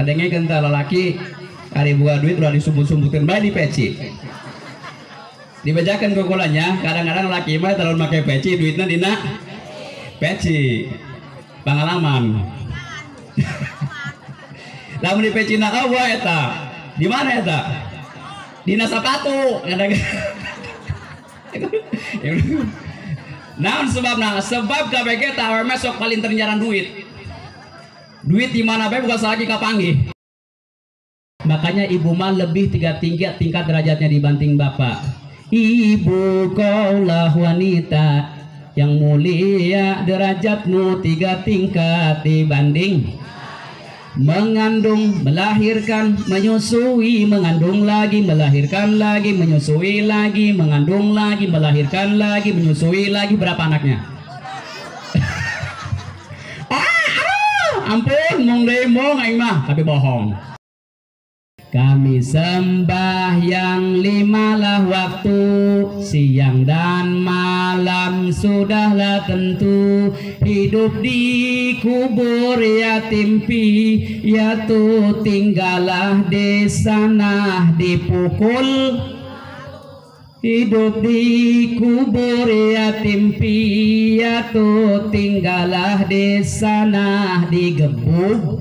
Kadangnya genta lelaki hari buka duit udah disumbut-sumbutkan bayi di peci. Dibacakan kukulannya, kadang-kadang laki mah terlalu pakai peci, duitnya dina peci. Pengalaman. Lamun di peci na awa eta. Di mana eta? Dina sapatu. Naon sebabna? Sebab KBG tahu mesok paling terjaran duit. Duit di mana bae bukan lagi kapanggih. Makanya ibu mah lebih tingkat derajatnya dibanding bapak. Ibu kaulah wanita yang mulia, derajatmu 3 tingkat dibanding mengandung, melahirkan, menyusui, mengandung lagi, melahirkan lagi, menyusui lagi, mengandung lagi, melahirkan lagi, menyusui lagi. Berapa anaknya? Ampun, mong demong aing mah, tapi bohong. Kami sembahyang 5 waktu, siang dan malam sudahlah tentu. Hidup di kubur yatim piatu, tinggallah di sana dipukul. Hidup di kubur yatim piatu, tinggallah di sana digebuk.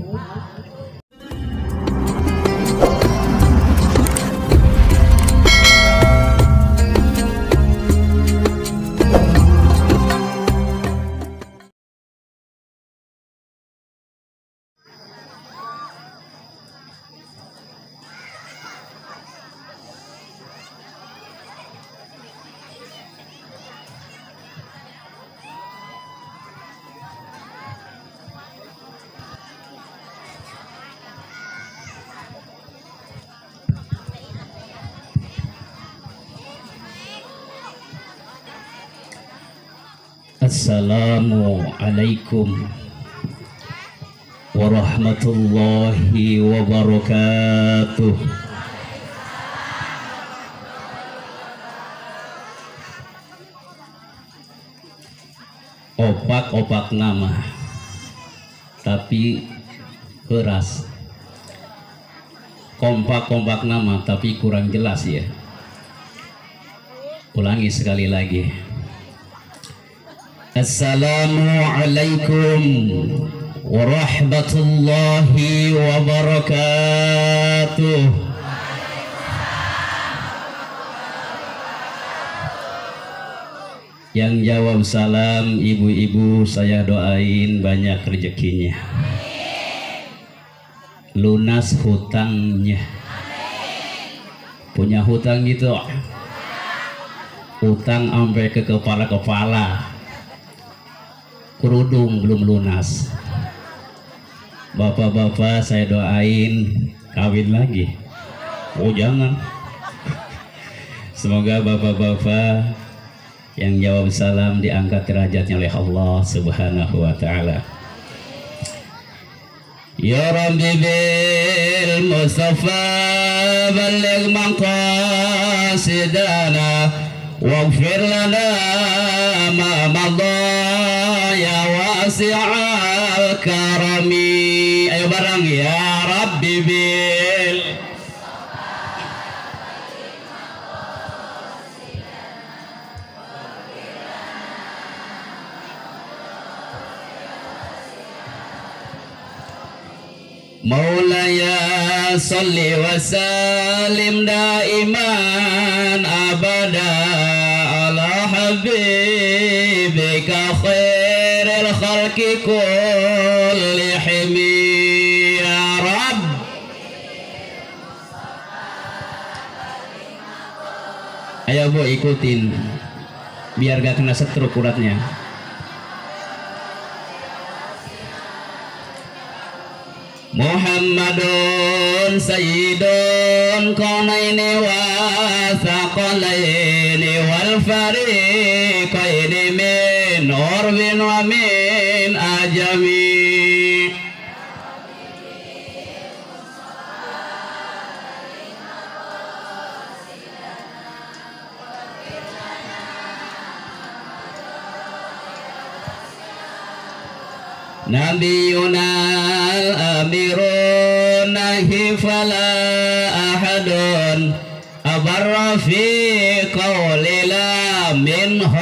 Assalamualaikum warahmatullahi wabarakatuh. Opak-opak nama tapi keras, kompak-kompak nama tapi kurang jelas ya. Ulangi sekali lagi. Assalamualaikum warahmatullahi wabarakatuh. Yang jawab salam ibu-ibu, saya doain banyak rezekinya, lunas hutangnya. Punya hutang gitu, hutang sampai ke kepala-kepala, kerudung belum lunas. Bapak-bapak saya doain kawin lagi. Oh jangan. Semoga bapak-bapak yang jawab salam diangkat derajatnya oleh Allah Subhanahu wa taala. Ya Rabbi bil Mustafa balligh maqasidana waghfir lana ma madha ya wasi'al karami. Ayo bareng ya Rabbi bil Maulaya salli wa salim daiman abada ala habibika khairil khalqi kullihim ya Rabb. Ayo Bu ikutin biar gak kena stroke uratnya. Muhammadun sayyidun kaunaini wa thaqalaini wal fariqaini min urbin wa min ajami. Nabiyuna al-amirun الله فلا أحد أبر في قول لا منه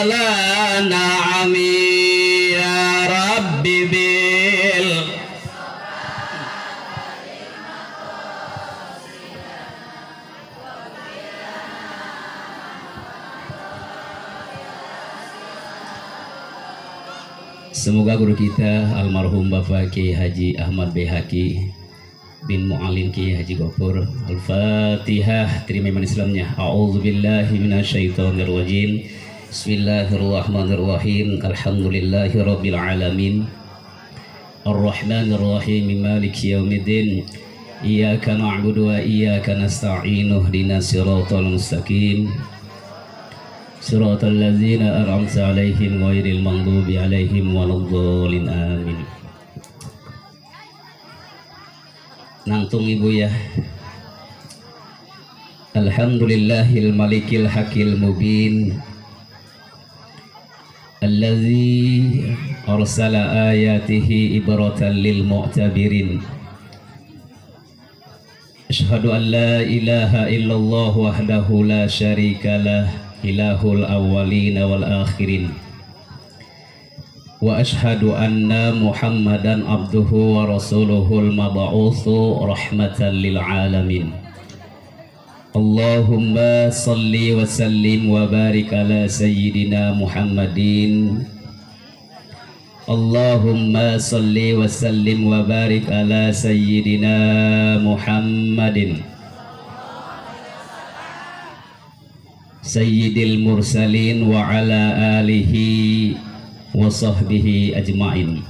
لا نعم يا ربي بال Semoga guru kita almarhum Bapak Kiai Haji Ahmad Baihaqi bin Mu'alim Kiai Haji Gofur. Al-Fatihah. Terima iman Islamnya. A'udzubillahi minasyaitonirrajim. Bismillahirrahmanirrahim. Alhamdulillahi rabbil alamin. Ar-Rahmanirrahim. Maliki yaumiddin. Iyyaka na'budu wa iyyaka nasta'in. Ihdinas siratal mustaqim. Siratal ladzina an'amta 'alaihim ghairil maghdubi 'alaihim waladdallin. Amin. Nangtung ibu ya. Alhamdulillahil malikil hakil mubin allazi arsala ayatihi ibratan lil mu'tabirin. Asyhadu an la ilaha illallah wahdahu la syarikalah ilahul awwalin wal akhirin. Wa ashhadu anna Muhammadan abduhu wa rasuluhul mab'utsu rahmatan lil alamin. Allahumma salli wa sallim wa barik ala sayyidina Muhammadin. Allahumma salli wa sallim wa barik ala sayyidina Muhammadin sayyidil mursalin wa ala alihi wa sahbihi ajma'in.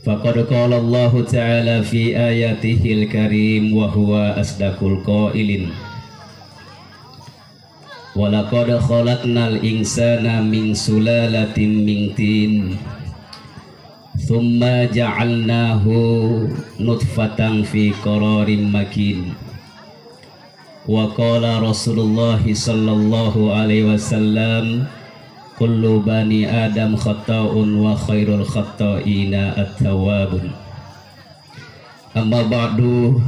Faqad qala Allah ta'ala fi ayatihil karim wa huwa asdaqul qailin. Wa laqad khalaqnal insana min sulalatin min tin thumma ja'alnahu nutfatan fi qararin makin. Wa qala Rasulullah sallallahu alaihi wasallam kullu bani adam khata'un wa khairul khata'ina at-tawwabun. Amma ba'du.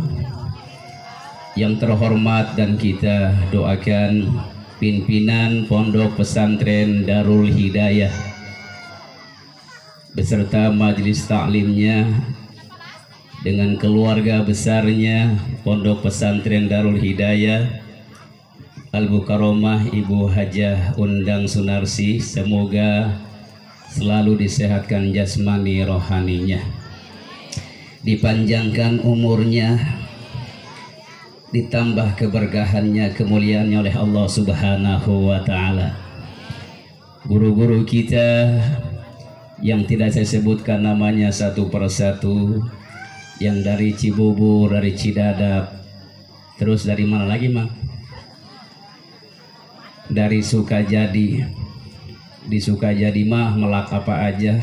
Yang terhormat dan kita doakan pimpinan Pondok Pesantren Darul Hidayah beserta majelis taklimnya dengan keluarga besarnya Pondok Pesantren Darul Hidayah Al-Mukarramah Ibu Hajah Undang Sunarsi, semoga selalu disehatkan jasmani rohaninya, dipanjangkan umurnya, ditambah keberkahannya, kemuliaannya oleh Allah Subhanahu wa Ta'ala. Guru-guru kita yang tidak saya sebutkan namanya satu persatu, yang dari Cibubur, dari Cidadap, terus dari mana lagi Mang? Dari Sukajadi. Di Sukajadi mah melak apa aja,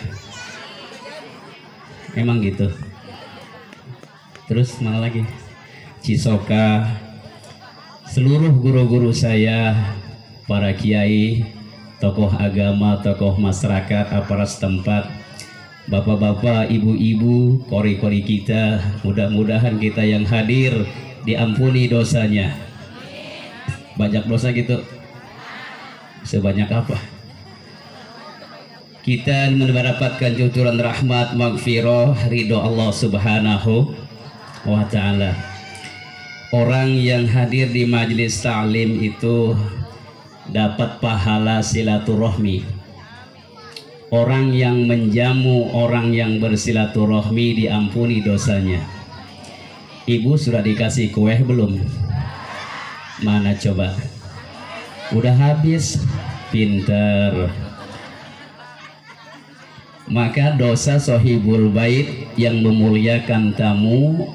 emang gitu. Terus mana lagi? Cisoka. Seluruh guru-guru saya, para kiai, tokoh agama, tokoh masyarakat, aparat setempat, bapak-bapak, ibu-ibu, kori-kori kita, mudah-mudahan kita yang hadir diampuni dosanya. Banyak dosa gitu. Sebanyak apa? Kita mendapatkan cucuran rahmat, maghfirah, ridho Allah Subhanahu wa Ta'ala. Orang yang hadir di majelis ta'lim itu dapat pahala silaturahmi. Orang yang menjamu orang yang bersilaturahmi diampuni dosanya. Ibu sudah dikasih kue belum? Mana coba? Udah habis. Pintar. Maka dosa sohibul bait yang memuliakan tamu,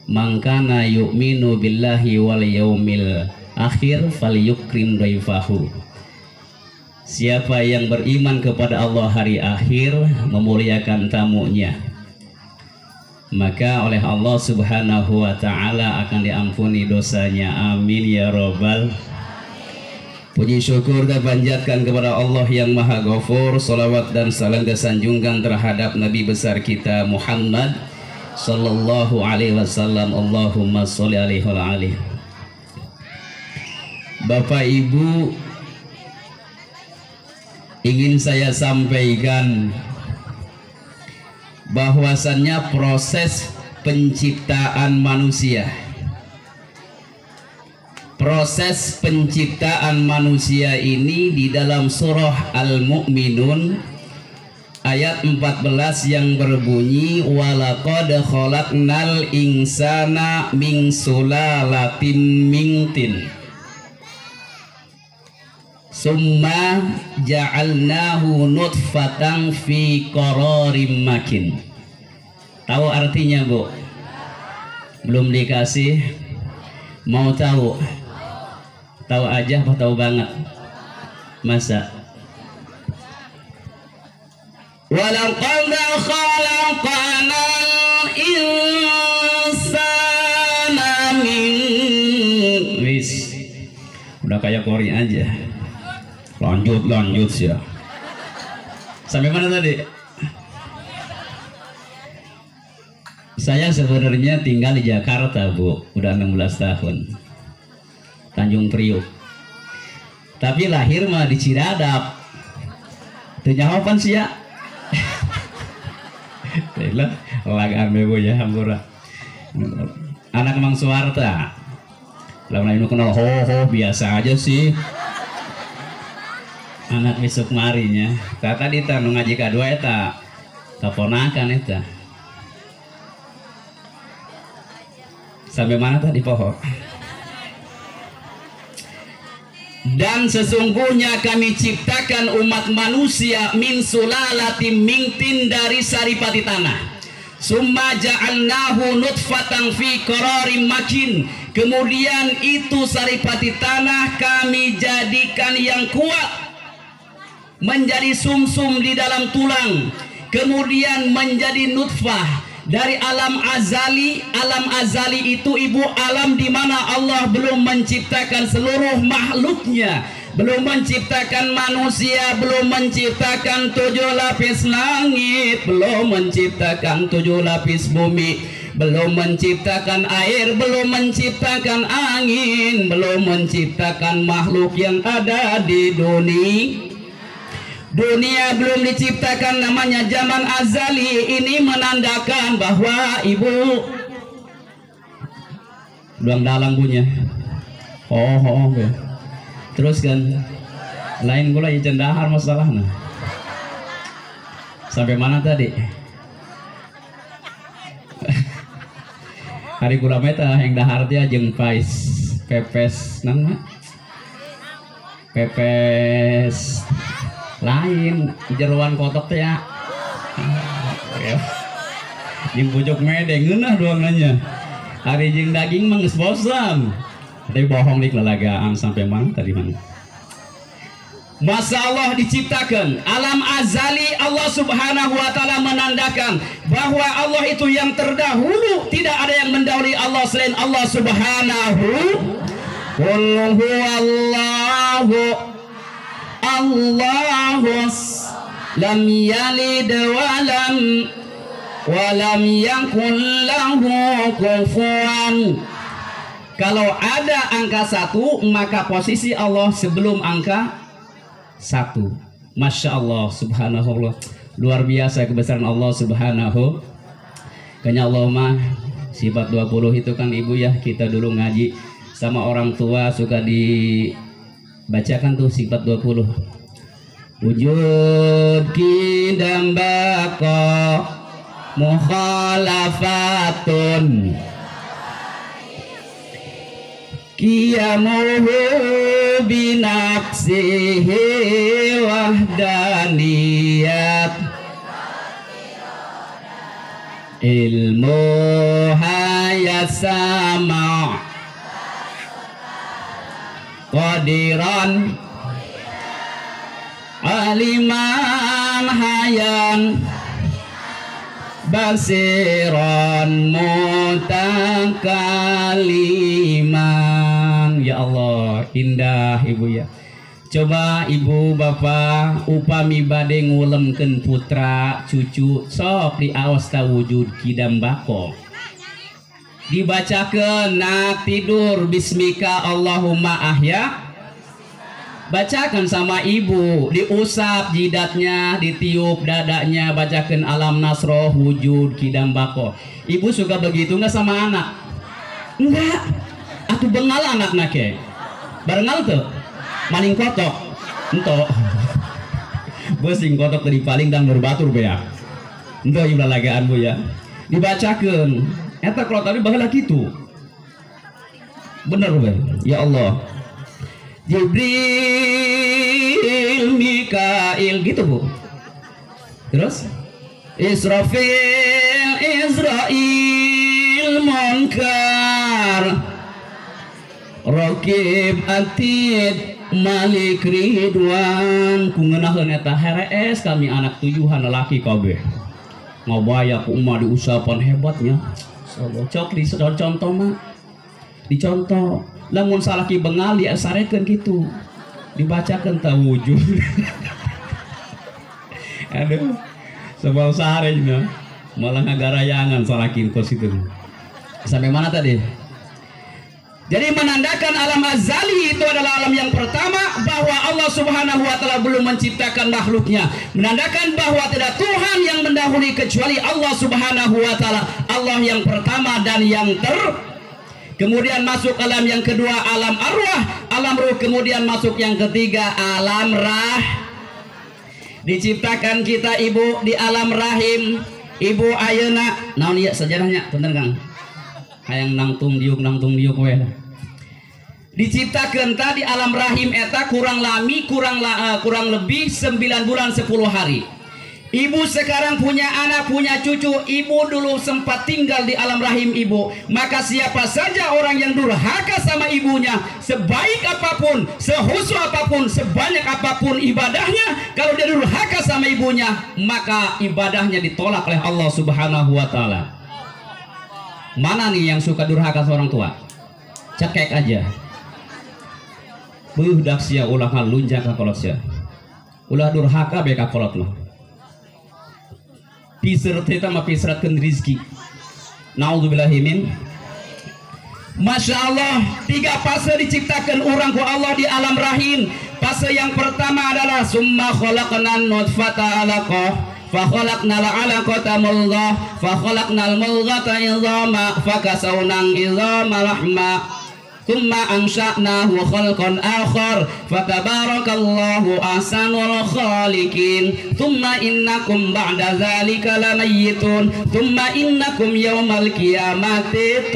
mangkana yu'minu billahi wal yaumil akhir falyukrim dhaifahu. Siapa yang beriman kepada Allah hari akhir, memuliakan tamunya, maka oleh Allah Subhanahu wa Ta'ala akan diampuni dosanya. Amin ya Rabbal. Puji syukur kita panjatkan kepada Allah yang Maha Ghafur. Salawat dan salam kita sanjungkan terhadap Nabi besar kita Muhammad sallallahu alaihi wasallam. Allahumma sholli alaihi wa alihi. Bapak Ibu, ingin saya sampaikan bahwasannya proses penciptaan manusia, proses penciptaan manusia ini di dalam surah Al-Mu'minun ayat 14 yang berbunyi walaqad khalaqnal insana min sulalatin min tin summa ja'alnahu nutfatan fi qararim makin. Tahu artinya, Bu? Belum dikasih? Mau tahu? Tahu aja apa tahu banget? Masa? Walaqad khalaqnal insana min wis. Udah kayak kori aja. Lanjut sih ya. Sampai mana tadi? Saya sebenarnya tinggal di Jakarta, Bu. Udah 16 tahun. Tanjung Priuk. Tapi lahir mah di Ciradap. Itu jawaban sih ya. Lah, lagaan bebo ya hampura. Anak Mang Suwarta. Lamun ini kenal ho biasa aja sih. Anak besok marinya. Tadi nu ngaji kadua eta. Kaponakan eta. Sampai mana tadi pohon? Dan sesungguhnya kami ciptakan umat manusia min sulalatin min tin dari saripati tanah. Summa ja'alnahu nutfatan fi qararim makin. Kemudian itu saripati tanah kami jadikan yang kuat menjadi sumsum di dalam tulang. Kemudian menjadi nutfah. Dari alam azali itu ibu alam di mana Allah belum menciptakan seluruh makhluknya, belum menciptakan manusia, belum menciptakan 7 lapis langit, belum menciptakan 7 lapis bumi, belum menciptakan air, belum menciptakan angin, belum menciptakan makhluk yang ada di dunia. Dunia belum diciptakan, namanya zaman azali. Ini menandakan bahwa ibu luang dalang punya. Ya. Terus kan lain gula ijen dahar masalahnya. Sampai mana tadi? Hari gula meta yang dahar dia jeung pepes nang pepes lain jeruan kotok ya. Jeung pucuk mede ngeunah doangannya. Hari jeung daging mah geus bosan. Tapi bohong dik lalagaan sampai mana tadi mana? Masa Allah diciptakan alam azali, Allah subhanahu wa ta'ala menandakan bahwa Allah itu yang terdahulu, tidak ada yang mendahului Allah selain Allah subhanahu. Qul huwallahu Allahus lam yalid walam yakul lahu kufuwan. Kalau ada angka 1 maka posisi Allah sebelum angka 1. Masya Allah, subhanallah, luar biasa kebesaran Allah subhanahu. Kayaknya Allah mah sifat 20 itu kan ibu ya, kita dulu ngaji sama orang tua suka dibacakan tuh sifat 20. Wujud kidam bako mukhalafatun qiyamuhu binafsihi wahdaniyat ilmu hayat sama qadiran aliman hayan basiran mutakaliman. Ya Allah, indah ibu ya. Coba ibu bapak upami bade ngulemkeun putra cucu sok diaos ka wujud kidam bako. Dibacakeun nak tidur bismika Allahumma ahya. Bacakan sama ibu, diusap jidatnya, ditiup dadanya, bacakan alam nasroh wujud kidam bako. Ibu suka begitu nggak sama anak? Enggak. Atuh bengal anak nake. Barengal tuh. Maling kotok. Ento. Bosing kotok tadi paling dang nurbatur be ya. Ento ieu lalagaan bu ya. Dibacakan. Eta kalau tadi baheula kitu. Bener be. Ya Allah. Jibril, Mikail gitu bu. Terus Israfil, Israil, Munkar, Raqib, Atid, Malik, Ridwan. Kungenaheun eta herees kami anak tujuhan lelaki kabeh. Ngabaya ku umah diusapan hebatnya. Cok di contoh mah. Dicontoh. Lamun salaki bengal diasarekeun gitu. Dibacakeun tawujud. Aduh. Sebab sarenya malah ngagarayangan salaki kos itu. Sampai mana tadi? Jadi menandakan alam azali itu adalah alam yang pertama, bahwa Allah Subhanahu wa taala belum menciptakan makhluknya. Menandakan bahwa tidak Tuhan yang mendahului kecuali Allah Subhanahu wa taala. Allah yang pertama dan yang kemudian masuk alam yang kedua, alam arwah, alam ruh, kemudian masuk yang ketiga, alam rah. Diciptakan kita ibu di alam rahim. Ibu ayeuna naon ieu sejarahnya punten Kang. Hayang nangtung diuk we. Diciptakan tadi alam rahim eta kurang lebih 9 bulan 10 hari. Ibu sekarang punya anak, punya cucu. Ibu dulu sempat tinggal di alam rahim ibu. Maka siapa saja orang yang durhaka sama ibunya, sebaik apapun, sehusu apapun, sebanyak apapun ibadahnya, kalau dia durhaka sama ibunya, maka ibadahnya ditolak oleh Allah Subhanahu wa taala. Mana nih yang suka durhaka seorang tua? Cekek aja. Budak sia ulah ngalunjak ka kolot sia. Ulah durhaka be ka kolot mah. Piserat kita mah piseratkeun rizki. Naudzubillahi min. Masya Allah, 3 fase diciptakan orang ku Allah di alam rahim. Fase yang pertama adalah summa khalaqnan nutfata alaqah, fa khalaqnal alaqata mudghah, fa khalaqnal mudghata idhama, fa kasawnal idhama lahma. Thumma ansha'nahu khalqan akhar fatabarakallahu ahsanul khaliqin. Thumma innakum ba'da dzalika lamayyitun. Thumma innakum yaumal qiyamati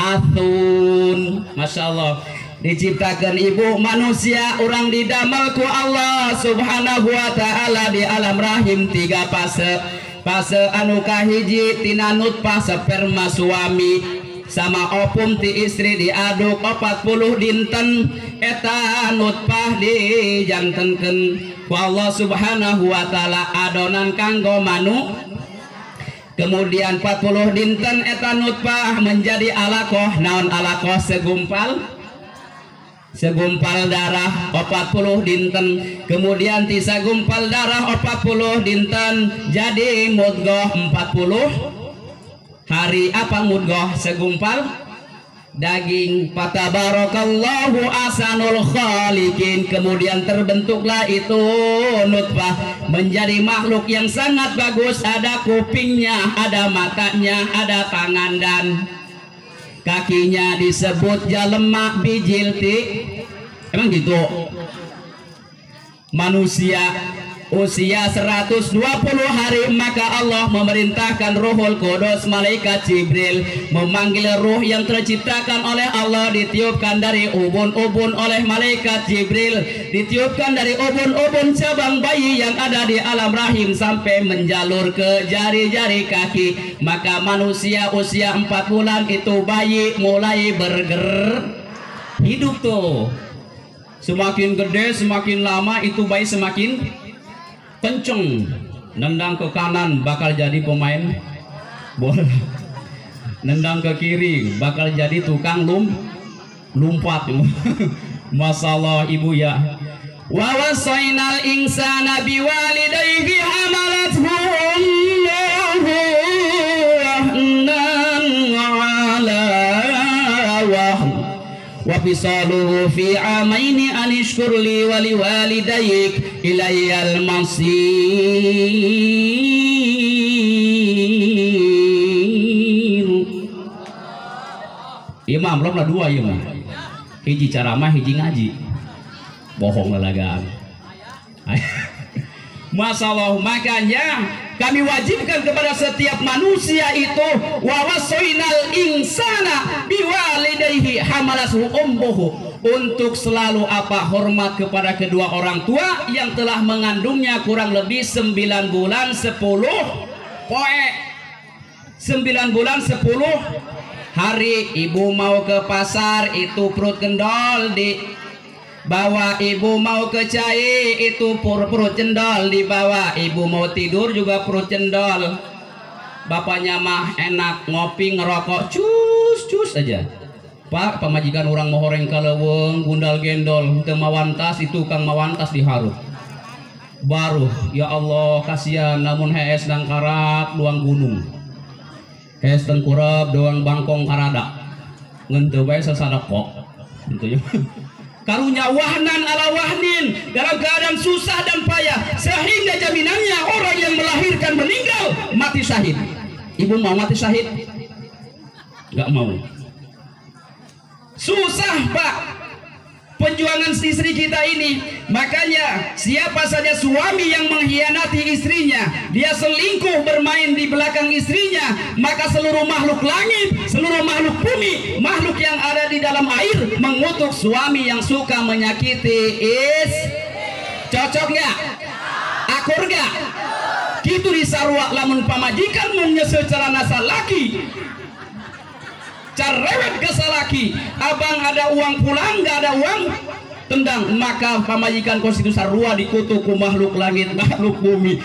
athun. Masya Allah. Diciptakan ibu manusia, orang didamel ku Allah Subhanahu wa ta'ala di alam rahim 3 fase. Fase anu kahiji tina nutfah sperma suami sama opum ti istri diaduk 40 dinten. Eta nutfah dijantenkeun ku Allah Subhanahu wa taala adonan kanggo manu. Kemudian 40 dinten eta nutfah menjadi alaqah. Naon alaqah? Segumpal darah 40 dinten. Kemudian ti sagumpal darah 40 dinten jadi mudghah 40 hari. Apa mudghah? Segumpal daging. Fatabarakallahu ahsanul khaliqin. Kemudian terbentuklah itu nutfah menjadi makhluk yang sangat bagus. Ada kupingnya, ada matanya, ada tangan dan kakinya. Disebut jalemak bijilti. Emang gitu. Manusia usia 120 hari, maka Allah memerintahkan Ruhul Qudus, malaikat Jibril, memanggil ruh yang terciptakan oleh Allah, ditiupkan dari ubun-ubun oleh malaikat Jibril, ditiupkan dari ubun-ubun cabang bayi yang ada di alam rahim sampai menjalur ke jari-jari kaki. Maka manusia usia 4 bulan itu bayi mulai bergerak hidup tuh. Semakin gede, semakin lama itu bayi semakin kenceng. Nendang ke kanan bakal jadi pemain bola. Nendang ke kiri bakal jadi tukang lompat masalah ibu ya. Wa wasainal insana biwalidayhi hamalathu ummuhu wahnan ala wahn wa fisaluhu fi amaini an ishkur li wa liwalidayk ilayyal masir. Imam belum lah dua imam, hiji ceramah hiji ngaji, bohong lalagaan. Masalah makanya kami wajibkan kepada setiap manusia itu wa wasainal insana biwalidayhi hamalathu ummuhu, untuk selalu apa, hormat kepada kedua orang tua yang telah mengandungnya kurang lebih 9 bulan 10 poe, 9 bulan 10 hari. Ibu mau ke pasar itu perut kendol dibawa, ibu mau ke cai itu perut cendol dibawa, ibu mau tidur juga perut cendol. Bapaknya mah enak ngopi ngerokok cus aja. Pak, pamajikan orang mau horeng kaleweng gundal gendol teu mawantas, itu kang mawantas diharuk baru. Ya Allah kasihan, namun hees dan karak doang gunung, hees tengkurap doang bangkong karada ngenteu bae sasadaqo gitu ya. Karunya wahnan ala wahnin, dalam keadaan susah dan payah, sehingga jaminannya orang yang melahirkan meninggal mati syahid. Ibu mau mati syahid? Gak mau. Susah Pak perjuangan istri kita ini. Makanya siapa saja suami yang mengkhianati istrinya, dia selingkuh bermain di belakang istrinya, maka seluruh makhluk langit, seluruh makhluk bumi, makhluk yang ada di dalam air mengutuk suami yang suka menyakiti cocok gak? Akur gak? Gitu disarwa lamun pamajikan menyesal cara nasa laki, carewet ke salaki, abang ada uang pulang gak ada uang tendang, maka pamajikan konstitusi sarua dikutuk ku makhluk langit makhluk bumi.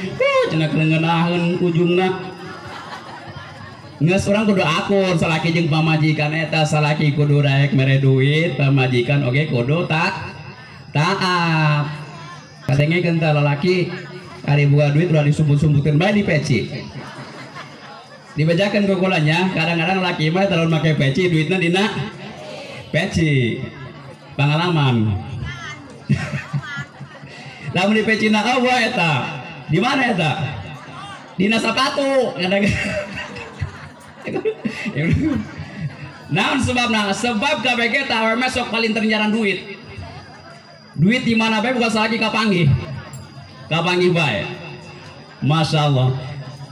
Cenah kelengenaheun ujungna ngeus urang kudu akur salaki jeung pamajikan eta. Salaki kudu daek mere duit, pamajikan oge kudu taat. Kadenge tah lalaki ari boga duit udah disumbut-sumbutkeun bae di peci, dibajakan kokolanya. Kadang-kadang laki mah terlalu make peci, duitnya dina peci. Pengalaman lamun di peci na awa eta di mana eta? Dina sepatu. Naon sebabna? Sebab KBG tawar masuk paling terjaran duit di mana bae bukan lagi kapanggih bae. Masya Allah,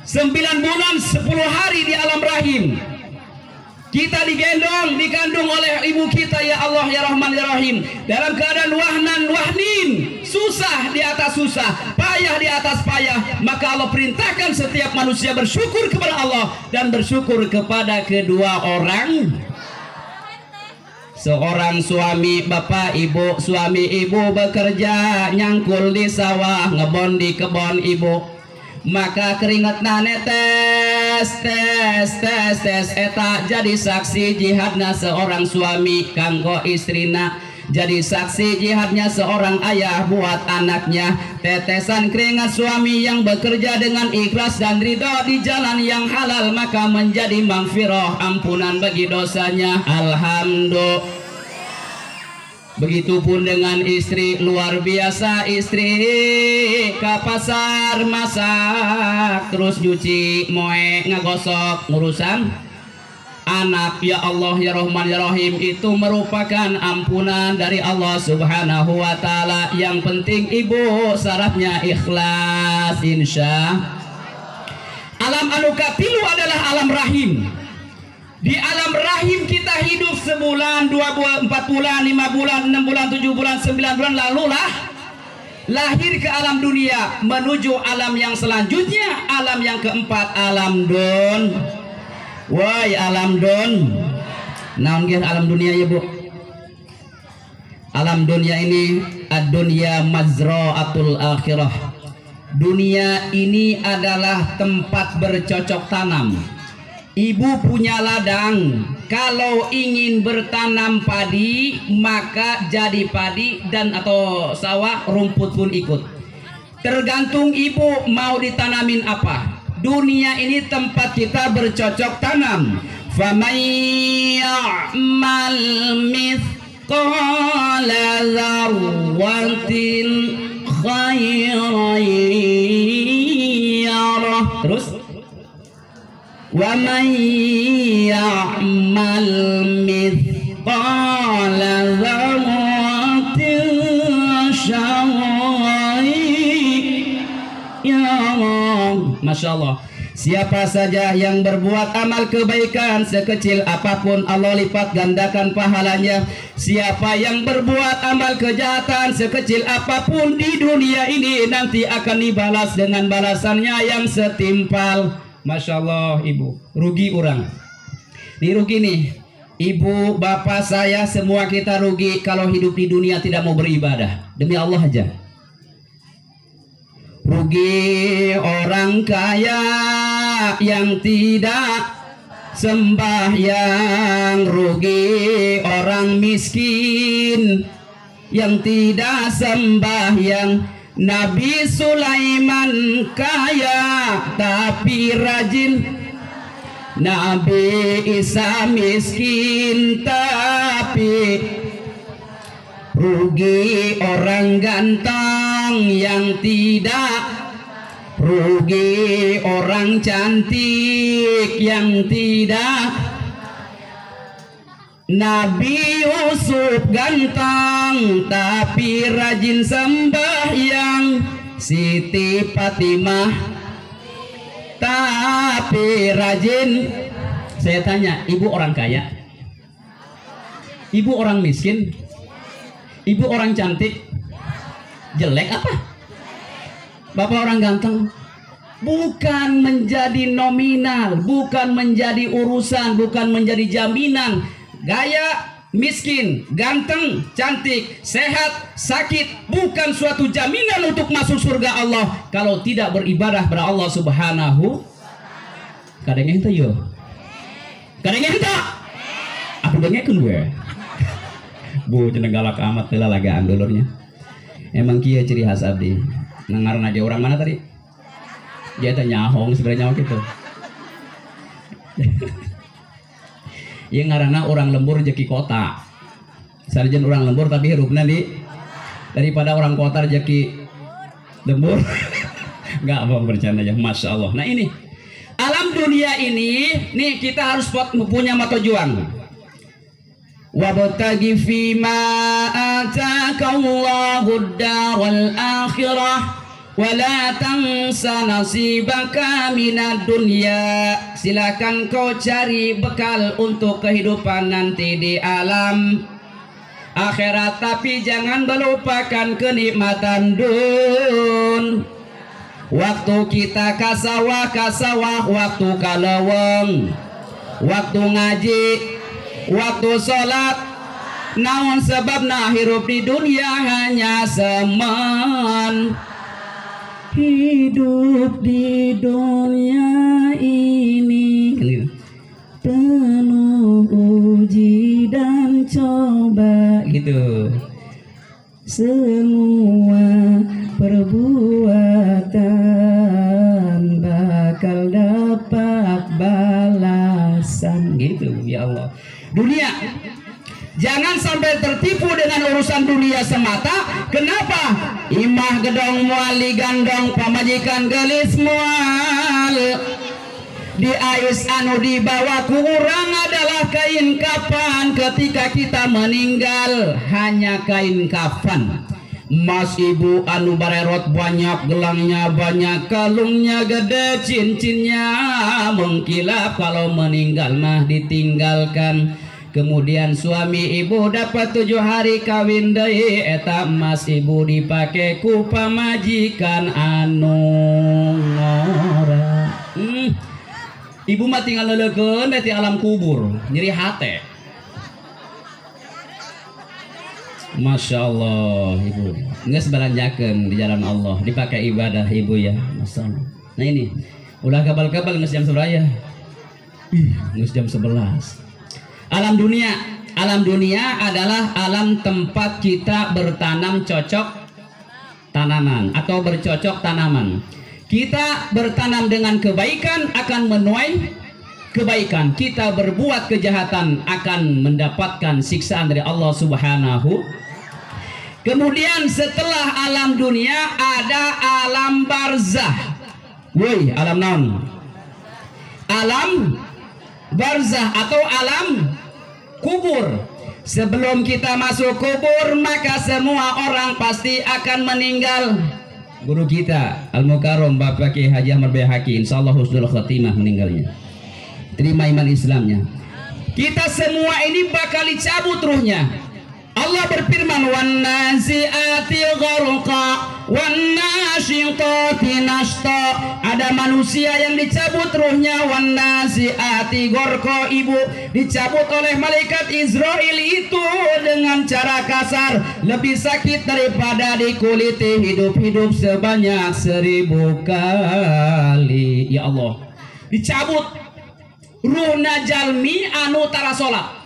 9 bulan 10 hari di alam rahim kita digendong, dikandung oleh ibu kita. Ya Allah ya Rahman ya Rahim, dalam keadaan wahnan wahnin, susah di atas susah, payah di atas payah. Maka Allah perintahkan setiap manusia bersyukur kepada Allah dan bersyukur kepada kedua orang, seorang suami bapak ibu. Suami ibu bekerja nyangkul di sawah, ngebon di kebon ibu, maka keringetna netes eta jadi saksi jihadna seorang suami kanggo istrina, jadi saksi jihadnya seorang ayah buat anaknya. Tetesan keringat suami yang bekerja dengan ikhlas dan ridho di jalan yang halal, maka menjadi maghfirah, ampunan bagi dosanya. Alhamdulillah. Begitupun dengan istri, luar biasa istri, ke pasar masak, terus nyuci moe, ngagosok, ngurusan anak. Ya Allah ya Rahman ya Rahim, itu merupakan ampunan dari Allah Subhanahu wa Ta'ala. Yang penting ibu syaratnya ikhlas, insya. Alam anu katilu adalah alam rahim. Di alam rahim kita hidup sebulan, 2 bulan, 4 bulan, 5 bulan, 6 bulan, 7 bulan, 9 bulan, lalu lahir ke alam dunia, menuju alam yang selanjutnya, alam yang keempat, alam don. Woi alam don, naon ge alam dunia ya bu? Alam dunia ini ad-dunya mazra'atul akhirah. Dunia ini adalah tempat bercocok tanam. Ibu punya ladang, kalau ingin bertanam padi maka jadi padi dan atau sawah, rumput pun ikut. Tergantung ibu mau ditanamin apa. Dunia ini tempat kita bercocok tanam. Faman ya'mal mithqala dzarratin khairan yarah. Terus wa man ya'mal mithqala dzarratin syarran yarah. Masya Allah. Siapa saja yang berbuat amal kebaikan sekecil apapun, Allah lipat gandakan pahalanya. Siapa yang berbuat amal kejahatan sekecil apapun di dunia ini, nanti akan dibalas dengan balasannya yang setimpal. Masya Allah. Ibu, rugi orang. Ini rugi nih. Ibu, bapak, saya, semua kita rugi kalau hidup di dunia tidak mau beribadah. Demi Allah aja. Rugi orang kaya yang tidak sembahyang, rugi orang miskin yang tidak sembahyang. Nabi Sulaiman kaya tapi rajin, Nabi Isa miskin tapi rugi orang ganteng yang tidak, rugi orang cantik yang tidak. Nabi Yusuf ganteng tapi rajin sembahyang, Siti Fatimah tapi rajin. Saya tanya, ibu orang kaya, ibu orang miskin, ibu orang cantik, jelek apa? Bapak orang ganteng. Bukan menjadi nominal, bukan menjadi urusan, bukan menjadi jaminan. Gaya, miskin, ganteng, cantik, sehat, sakit bukan suatu jaminan untuk masuk surga Allah kalau tidak beribadah kepada Allah Subhanahu. Kadang ente yo, kadang ente apa dengekeun gue. Bu cenah galak amat heula lagaan dulurnya. Emang kieu ciri khas abdi. Nangarna ge orang mana tadi? Dia teh nyahong sebenarnya nyaho gitu. Ieu ngaranna orang lembur rezeki kota. Sarjan orang lembur tapi hirupna di daripada orang kota rezeki lembur. Enggak apa bercanda ya, Masya Allah. Nah ini alam dunia ini nih kita harus punya tujuan. Wabtaghi fima ataka Allahu ad-daral akhirah wa la tansa nasibaka minad dunya. Silakan kau cari bekal untuk kehidupan nanti di alam akhirat, tapi jangan melupakan kenikmatan dun. Waktu kita kasawah, waktu kalaweng, waktu ngaji, waktu sholat, naon sebabna hirup di dunia hanya semen. Hidup di dunia ini penuh uji dan coba gitu. Semua perbuatan bakal dapat balasan gitu ya Allah. Dunia jangan sampai tertipu dengan urusan dunia semata. Kenapa? Imah gedong muali gandong pamajikan gelis mual. Di ais anu dibawa ku urang adalah kain kafan. Ketika kita meninggal hanya kain kafan. Mas ibu anu barerot banyak, gelangnya banyak, kalungnya gede, cincinnya mengkilap. Kalau meninggal mah ditinggalkan. Kemudian suami ibu dapat 7 hari kawin deui, eta emas ibu dipake ku pamajikan anu ngora. Ibu mah tinggal leulekeun di alam kubur, nyeri hate. Masya Allah ibu, nggak sebaranjakeun di jalan Allah, dipakai ibadah ibu ya. Masya Allah. Nah ini, ulah kabal-kabal nges jam seberaya. jam 11. Alam dunia adalah alam tempat kita bertanam cocok tanaman atau bercocok tanaman. Kita bertanam dengan kebaikan akan menuai kebaikan. Kita berbuat kejahatan akan mendapatkan siksaan dari Allah Subhanahu. Kemudian setelah alam dunia ada alam barzah. Woi, alam naon? Alam barzah atau alam kubur. Sebelum kita masuk kubur, maka semua orang pasti akan meninggal. Guru kita Al-Mukarram Bapak Kiai Haji Ahmad Bayhaqi, insyaallah husnul khatimah meninggalnya. Terima iman Islamnya. Kita semua ini bakal dicabut ruhnya. Allah berfirman, wan nazi'ati gharqa wan nasyitati nashta. Ada manusia yang dicabut ruhnya, wan nazi'ati gharqa, ibu dicabut oleh malaikat Israel itu dengan cara kasar, lebih sakit daripada dikuliti hidup-hidup sebanyak 1000 kali. Ya Allah, dicabut ruhna jalmi anu tara salat,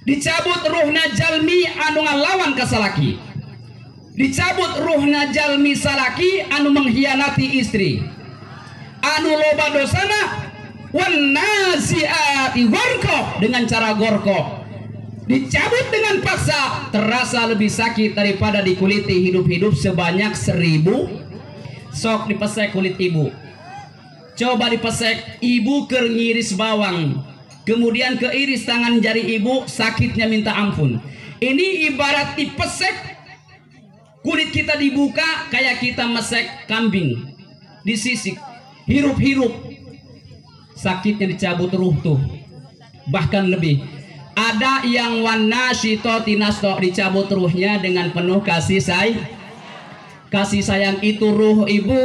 dicabut ruhna jalmi anu ngalawan kasalaki, dicabut ruhna jalmi salaki anu mengkhianati istri, anu loba dosana, wan nazi'ati gharqa, dengan cara gorko, dicabut dengan paksa, terasa lebih sakit daripada dikuliti hidup-hidup sebanyak 1000. Sok dipesek kulit ibu, coba dipesek ibu keur ngiris bawang, kemudian keiris tangan jari ibu, sakitnya minta ampun. Ini ibarat dipesek, kulit kita dibuka kayak kita mesek kambing, disisik, hirup-hirup, sakitnya dicabut ruh tuh. Bahkan lebih, ada yang wana syitoti nasto, dicabut ruhnya dengan penuh kasih sayang. Itu ruh ibu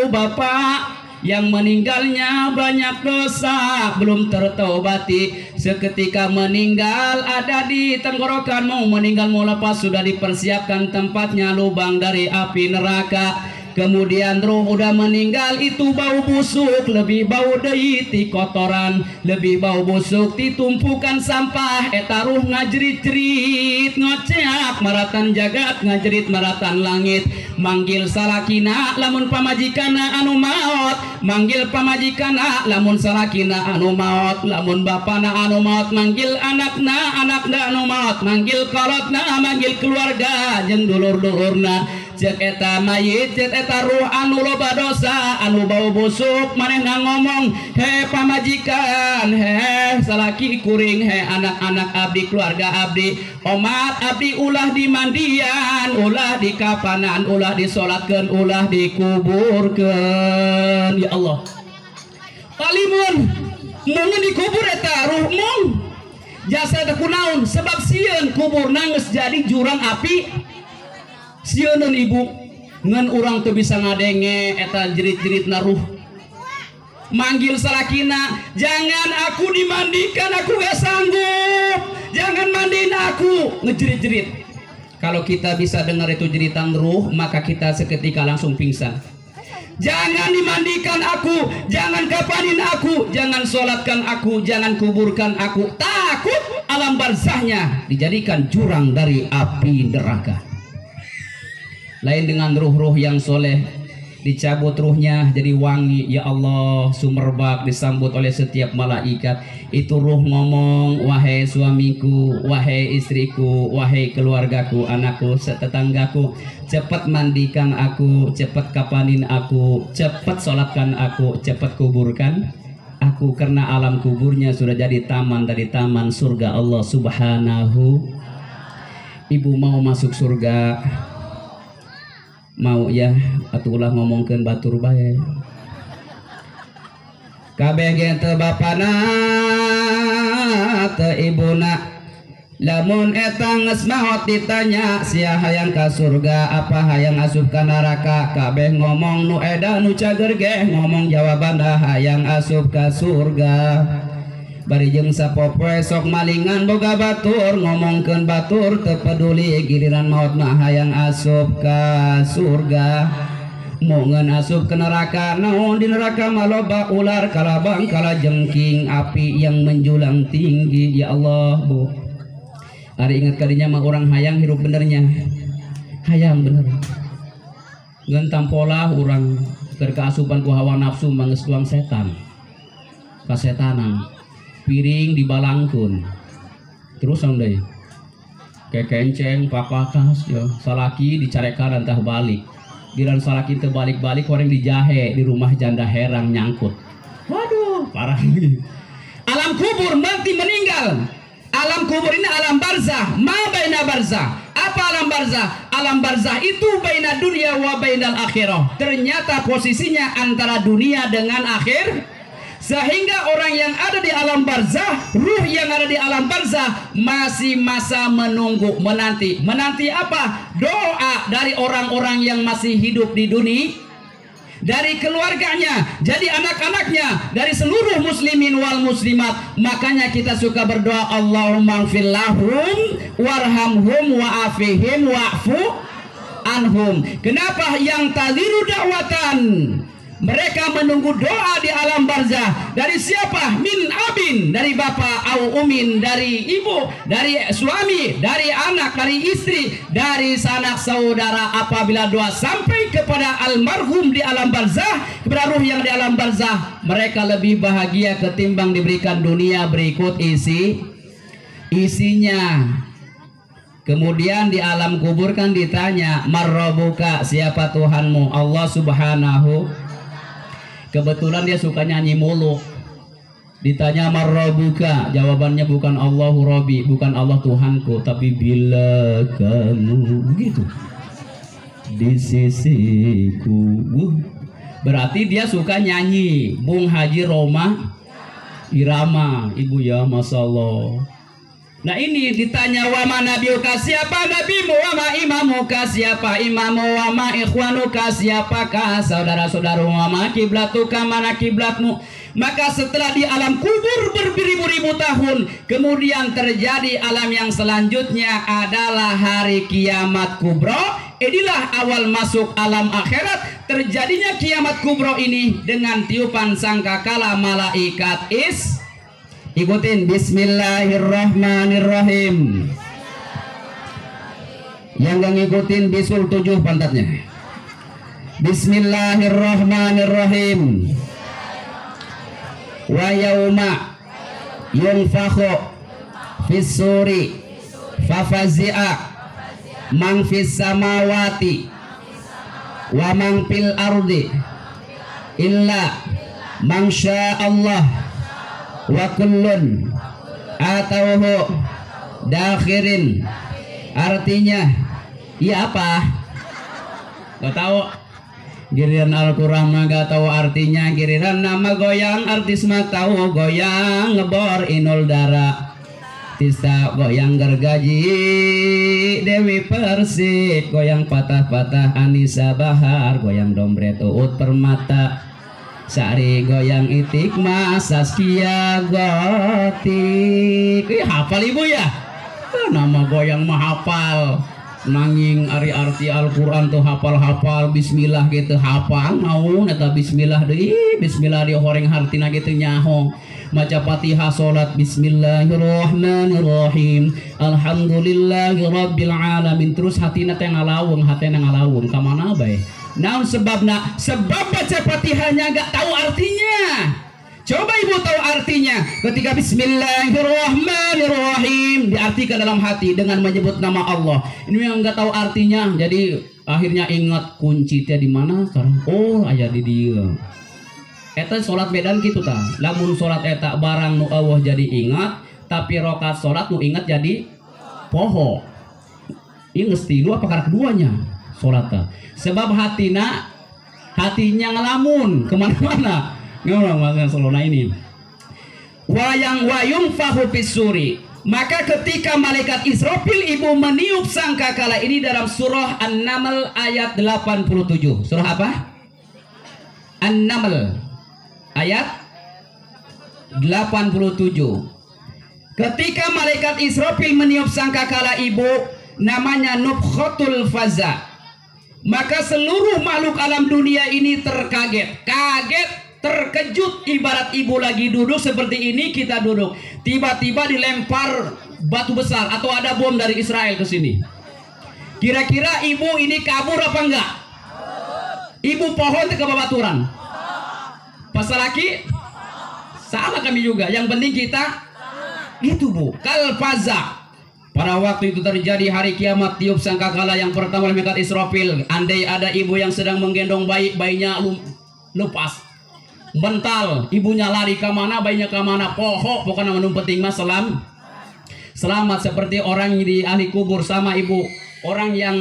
bapak yang meninggalnya banyak dosa belum tertaubati, seketika meninggal ada di tenggorokan, mau meninggal mau lepas sudah dipersiapkan tempatnya lubang dari api neraka. Kemudian ruh udah meninggal itu bau busuk, lebih bau deui ti kotoran, lebih bau busuk ti tumpukan sampah. Eta ruh ngajerit-jerit ngoceak maratan jagat, ngajerit maratan langit, manggil salakina lamun pamajikana anu maot, manggil pamajikana lamun salakina anu maot, lamun bapana anu maot manggil anakna anu maot, manggil kolotna, manggil keluarga jeung dulur-dulurna. Cek eta mayit, cek eta ruh anu loba dosa, anu bau busuk, manehna ngomong, he pamajikan, he salaki kuring, he anak-anak abdi, keluarga abdi, omat abdi ulah dimandian, ulah dikapanan, ulah disolatkeun, ulah dikuburkeun. Ya Allah, palimun mung dikubur eta ruh mung jasa teu kunaon, sebab sieun kuburna geus jadi jurang api. Sieun ibu ngan urang tuh bisa ngadenge eta jerit-jerit naruh, manggil salakina, jangan aku dimandikan, aku gak sanggup, jangan mandiin aku, ngejerit-jerit. Kalau kita bisa dengar itu jeritan ruh, maka kita seketika langsung pingsan. Jangan dimandikan aku, jangan kapanin aku, jangan sholatkan aku, jangan kuburkan aku. Takut alam barzahnya dijadikan jurang dari api neraka. Lain dengan ruh-ruh yang soleh, dicabut ruhnya jadi wangi. Ya Allah, sumerbak disambut oleh setiap malaikat. Itu ruh ngomong, wahai suamiku, wahai istriku, wahai keluargaku, anakku, tetanggaku, cepat mandikan aku, cepat kapanin aku, cepat sholatkan aku, cepat kuburkan aku, karena alam kuburnya sudah jadi taman dari taman surga Allah Subhanahu. Ibu mau masuk surga? Mau ya, atulah ngomongkeun batur bae. Kabeh ge teu bapana teu ibuna, lamun eta geus maot ditanya sia hayang ka surga apa hayang asup ka neraka, kabeh ngomong nu edan nu cager ge ngomong jawabanna hayang asup ka surga. Bari jeung sapopoe sok malingan boga batur, ngomongkeun batur teu peduli, giliran maot mah hayang asup ka surga. Mongen asup ke neraka, naon di neraka maloba ular kalabang kala jengking api yang menjulang tinggi. Ya Allah, Bu. Hari ingat kalinya mah orang hayang hirup benernya. Hayang bener. Gentang pola orang keasupan ku hawa nafsu manges tuang setan. Kasetanan. Piring dibalangkun. Terus deui. Kekenceng papakas ya, salaki dicarekan entah balik. Giran salaki teu balik-balik orang dijahe di rumah janda herang nyangkut. Waduh, parah. Alam kubur mati meninggal. Alam kubur ini alam barzah, ma baina barzah. Apa alam barzah? Alam barzah itu baina dunia wa bainal akhirah. Ternyata posisinya antara dunia dengan akhir. Sehingga orang yang ada di alam barzah, ruh yang ada di alam barzah masih masa menunggu, menanti. Menanti apa? Doa dari orang-orang yang masih hidup di dunia, dari keluarganya, jadi anak-anaknya, dari seluruh muslimin wal muslimat. Makanya kita suka berdoa, Allahumma ighfir lahum warhamhum wa'afihim wa'fu anhum. Kenapa? Yang tadiru da'watan, mereka menunggu doa di alam barzah. Dari siapa? Min abin, dari bapak, au umin, dari ibu, dari suami, dari anak, dari istri, dari sanak saudara. Apabila doa sampai kepada almarhum di alam barzah, kepada ruh yang di alam barzah, mereka lebih bahagia ketimbang diberikan dunia berikut isinya. Kemudian di alam kubur kan ditanya, marrobuka, siapa Tuhanmu? Allah subhanahu. Kebetulan dia suka nyanyi mulu. Ditanya marrobuka, jawabannya bukan Allahu Rabbi, bukan Allah Tuhanku, tapi bila kamu begitu di sisiku. Berarti dia suka nyanyi. Bung Haji Roma Irama, ibu ya, masya Allah. Nah ini ditanya, wa ma nabiyuka, siapa nabimu? Wa ma imamuka, siapa imamu? Wa ma ikhwanuka, siapakah saudara-saudaramu? Wa ma kiblatuka, mana kiblatmu? Maka setelah di alam kubur beribu-ribu tahun, kemudian terjadi alam yang selanjutnya adalah hari kiamat kubro. Inilah awal masuk alam akhirat. Terjadinya kiamat kubro ini dengan tiupan sangkakala malaikat ikutin, bismillahirrahmanirrahim. Yang gak ngikutin bisul 7 pantatnya. Bismillahirrahmanirrahim. Wa yauma yunfakhu fis suri fafazi'a man fis samawati wa man fil ardi illa man syaa Allah wa kullun atauhu dakhirin. Artinya iya apa? Gak tahu. Giliran Al-Quran mah gak tahu artinya. Giliran nama goyang artis mah tahu. Goyang ngebor inul dara, tista goyang gergaji Dewi Persik, goyang patah-patah Anissa Bahar, goyang dompet Uut Permata, Sari goyang itik mas Saskia Gotik. Hafal ibu ya? Nama goyang mah hafal. Nanging ari arti Al-Quran tuh hafal-hafal. Bismillah gitu hafal. Naun eta bismillah deui. Bismillah di horeng hartina gitu nyaho. Maca Fatihah salat bismillahirrahmanirrahim. Alhamdulillahirabbil alamin. Terus hatina teh ngalawung, hatena ngalawung. Ka mana bae? Naon sebabna? Sebab baca Fatihahnya gak tahu artinya. Coba ibu tahu artinya. Ketika bismillahirrahmanirrahim diartikan dalam hati dengan menyebut nama Allah. Ini yang gak tahu artinya, jadi akhirnya ingat kunci teh di mana sekarang. Oh, aya di dieu. Eta salat bedan kitu tah. Lamun salat eta barang nu eueuh jadi ingat, tapi rakaat salat nu ingat jadi poho. Ini geus tilu apa karena keduanya salat tah. Sebab hatinya ngelamun kemana-mana. Ngomong selona ini. Wayung fahu pisuri. Maka ketika malaikat Israfil ibu meniup sangkakala ini dalam surah An-Naml ayat 87. Surah apa? An-Naml ayat 87. Ketika malaikat Israfil meniup sangkakala ibu, namanya nufkhatul faza. Maka seluruh makhluk alam dunia ini terkaget, terkejut. Ibarat ibu lagi duduk seperti ini, kita duduk, tiba-tiba dilempar batu besar atau ada bom dari Israel ke sini. Kira-kira ibu ini kabur apa enggak? Ibu pohon ke babaturan. Pasal laki salah kami juga. Yang penting kita itu bu. Kalfaza. Pada waktu itu terjadi hari kiamat, tiup sangkakala yang pertama oleh malaikat Israfil. Andai ada ibu yang sedang menggendong bayi, bayinya lepas, mental, ibunya lari ke mana, bayinya ke mana, pokoknya menumpeting mas selamat seperti orang di ahli kubur sama ibu. Orang yang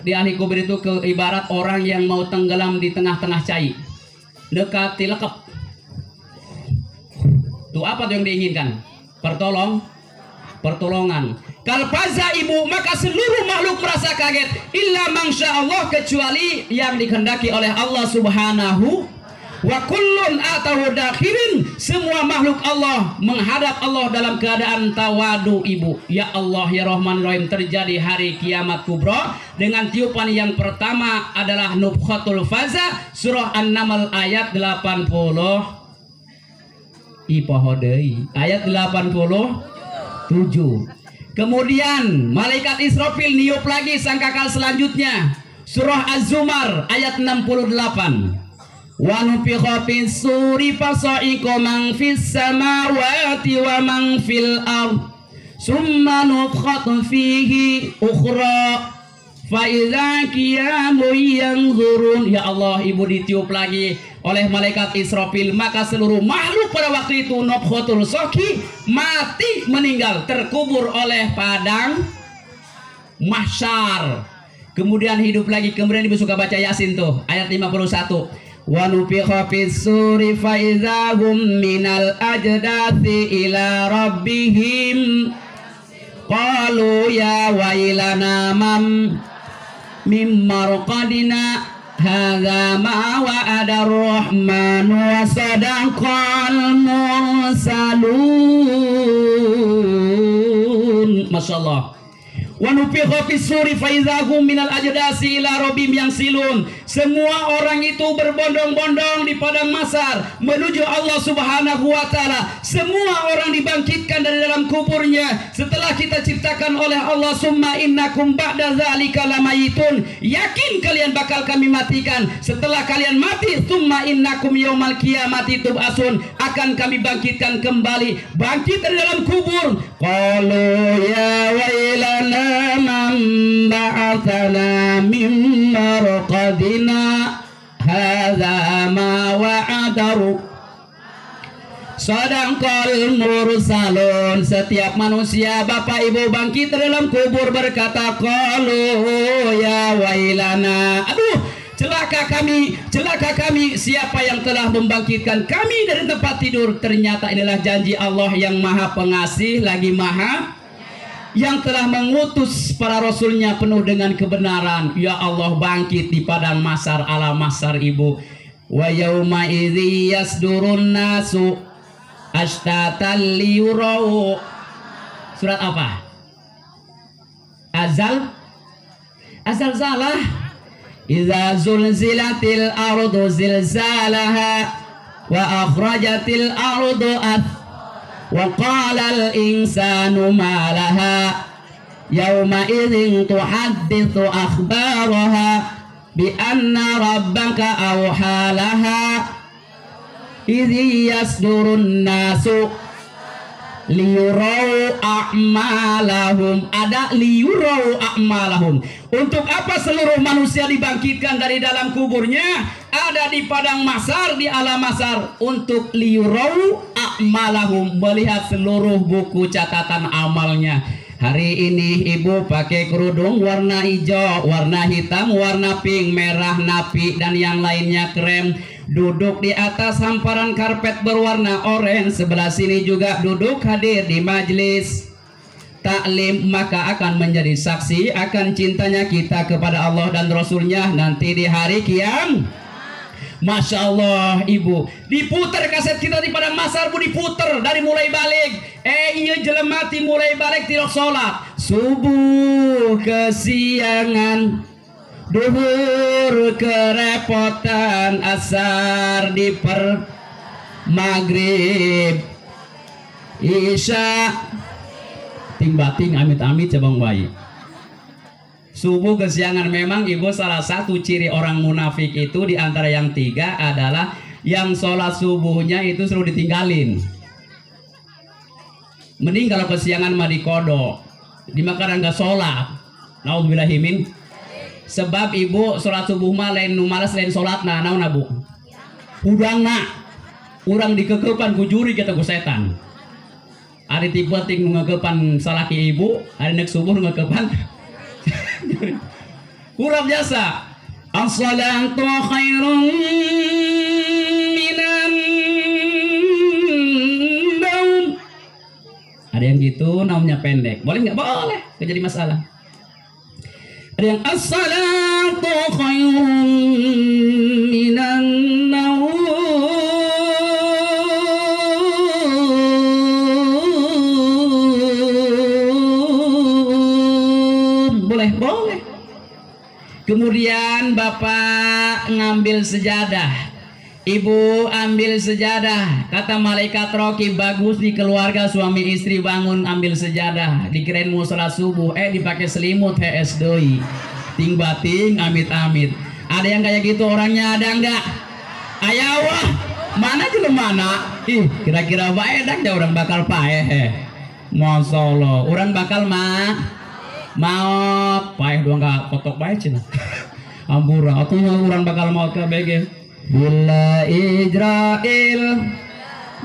di ahli kubur itu ibarat orang yang mau tenggelam di tengah-tengah cai, dekati lekep. Tuh apa tuh yang diinginkan? Pertolongan. Kalfaza ibu, maka seluruh makhluk merasa kaget. Illa mangsya Allah, kecuali yang dikehendaki oleh Allah Subhanahu. Wa kullun atahu dakhirin, semua makhluk Allah menghadap Allah dalam keadaan tawadu ibu. Ya Allah ya Rahman Rahim, terjadi hari kiamat kubra dengan tiupan yang pertama adalah nufkhatul faza. Surah An-Naml ayat 80. Ayat 87. Kemudian malaikat Israfil niup lagi sangkakala selanjutnya. Surah Az-Zumar ayat 68. Wa nufikha fis suri fasa'iqa man fis samawati wa man fil ard summa nufkhatu fihi ukhra fa idza qiyamun yanzurun. Ya Allah, ibu ditiup lagi oleh malaikat Israfil, maka seluruh makhluk pada waktu itu nufkhatul soki, mati, meninggal, terkubur oleh padang mahsyar. Kemudian hidup lagi. Kemudian ibu suka baca Yasin tuh ayat 51. Wa nufikha fis suri fa idza hum minal ajdathi ila rabbihim qalu ya wailana mim marqadina hadza ma wa'ada ar-rahman wa sadaqal mursalun. Masyaallah. Wa nufikha fis suri fa idza hum minal ajdasi ila rabbihim yansilun. Semua orang itu berbondong-bondong di padang mahsyar menuju Allah Subhanahu wa taala. Semua orang dibangkitkan dari dalam kuburnya setelah kita ciptakan oleh Allah. Summa innakum ba'da dzalika lamayitun. Yakin kalian bakal kami matikan. Setelah kalian mati, summa innakum yaumal qiyamati tub'asun, akan kami bangkitkan kembali. Bangkit dari dalam kubur. Qalu ya wailana man ba'athana min marqadina hadza ma wa'adaru sadaqal mursalun. Setiap manusia bapak ibu bangkit dalam kubur berkata qalu ya wailana, aduh celaka kami, siapa yang telah membangkitkan kami dari tempat tidur. Ternyata inilah janji Allah yang maha pengasih lagi maha, yang telah mengutus para rasulnya penuh dengan kebenaran. Ya Allah, bangkit di padang mahsyar ala mahsyar ibu. Wa yauma idzi yasdurun nasu ashtatan liyurau. Surat apa? Azalzalah. Idza zulzilatil ardu zilzalaha wa akhrajatil ardu wa qala al-insanu ma laha yawma idzin tuhadditsu akhbaraha bi anna rabbaka awha laha idzi yasdurun nasu liyurau a'malahum. Ada liyurau a'malahum. Untuk apa seluruh manusia dibangkitkan dari dalam kuburnya? Ada di padang mahsyar, di alam mahsyar, untuk liyurau a'malahum, melihat seluruh buku catatan amalnya. Hari ini ibu pakai kerudung warna hijau, warna hitam, warna pink, merah, napi, dan yang lainnya krem. Duduk di atas hamparan karpet berwarna oranye. Sebelah sini juga duduk hadir di majelis taklim, maka akan menjadi saksi akan cintanya kita kepada Allah dan Rasulnya nanti di hari kiamat. Masya Allah ibu, diputer kaset kita di padang mahsyar bu, diputer dari mulai balik. Iya jelemati mulai balik tidak sholat subuh kesiangan duhur kerepotan, asar diper maghrib isya ting bating amit-amit cabang bayi. Subuh kesiangan. Memang ibu, salah satu ciri orang munafik itu di antara yang tiga adalah yang sholat subuhnya itu selalu ditinggalin. Mending kalau kesiangan mah dikodok, dimakan nggak sholat. Naudzubillahimin. Sebab ibu sholat subuh mah lain nu malas lain sholat naon bu. Udang urang dikekepan ku juri kita ku setan. Ari tipe ting ngekepan salaki ibu, hari nek subuh ngekepan kurang biasa. As-salatu khairun minan naum. Ada yang gitu naumnya pendek. Boleh nggak? Boleh. Nggak jadi masalah. Ada yang as-salatu khairun minan naum. Boleh. Kemudian bapak ngambil sejadah, ibu ambil sejadah. Kata malaikat Roki, bagus di keluarga suami istri bangun ambil sejadah. Dikirain mau sholat subuh, dipakai selimut HS doi. Ting bating amit-amit. Ada yang kayak gitu orangnya, ada enggak? Ayawah, mana dulu mana? Kira-kira baedak ya orang bakal paeh. Masya Allah, orang bakal maut paeh doang gak kotok bae cina. Ampura atau orang bakal maut ke BG. Bila Israel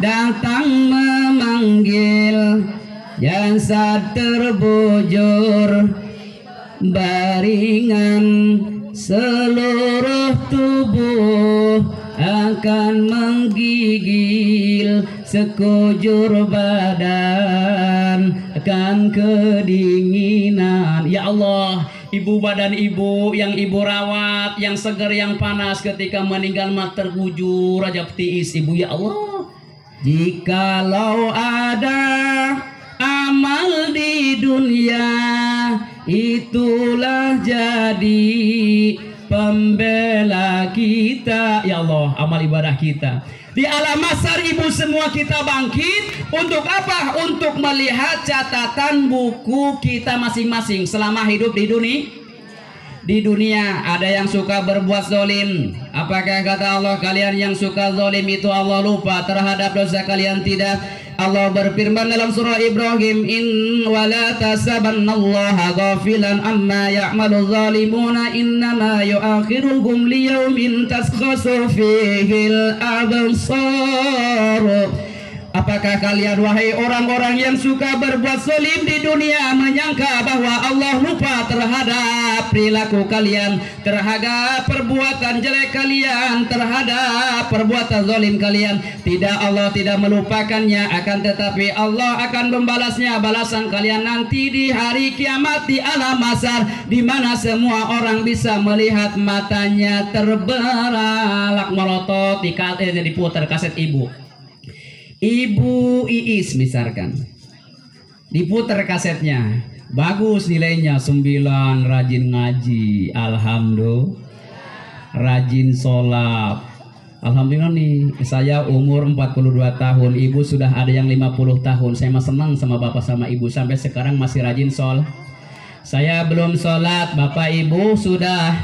datang memanggil, jasad terbujur baringan, seluruh tubuh akan menggigil, sekujur badan akan kedinginan. Ya Allah, ibu badan ibu yang ibu rawat, yang segar, yang panas, ketika meninggal mah terkujur aja tiis ibu. Ya Allah, jikalau ada amal di dunia, itulah jadi pembela kita. Ya Allah, amal ibadah kita di alam mahsyar ibu semua kita bangkit. Untuk apa? Untuk melihat catatan buku kita masing-masing selama hidup di dunia. Ada yang suka berbuat zalim. Apakah kata Allah, kalian yang suka zalim itu Allah lupa terhadap dosa kalian? Tidak. Allah berfirman dalam surah Ibrahim, in wala tasabannallaha ghafilan amma ya'malu zalimuna innama yu'akhiruhum liyaumin taskhasu fihil absar. Apakah kalian wahai orang-orang yang suka berbuat zalim di dunia menyangka bahwa Allah lupa terhadap perilaku kalian, terhadap perbuatan jelek kalian, terhadap perbuatan zalim kalian? Tidak, Allah tidak melupakannya, akan tetapi Allah akan membalasnya. Balasan kalian nanti di hari kiamat di alam mahsyar, di mana semua orang bisa melihat matanya terbelalak melotot. Diputar kaset Ibu Iis misalkan, diputar kasetnya, bagus nilainya 9, rajin ngaji, alhamdulillah, rajin sholat, alhamdulillah nih. Saya umur 42 tahun, ibu sudah ada yang 50 tahun. Saya mah senang sama bapak sama ibu, sampai sekarang masih rajin sholat. Saya belum sholat, bapak ibu sudah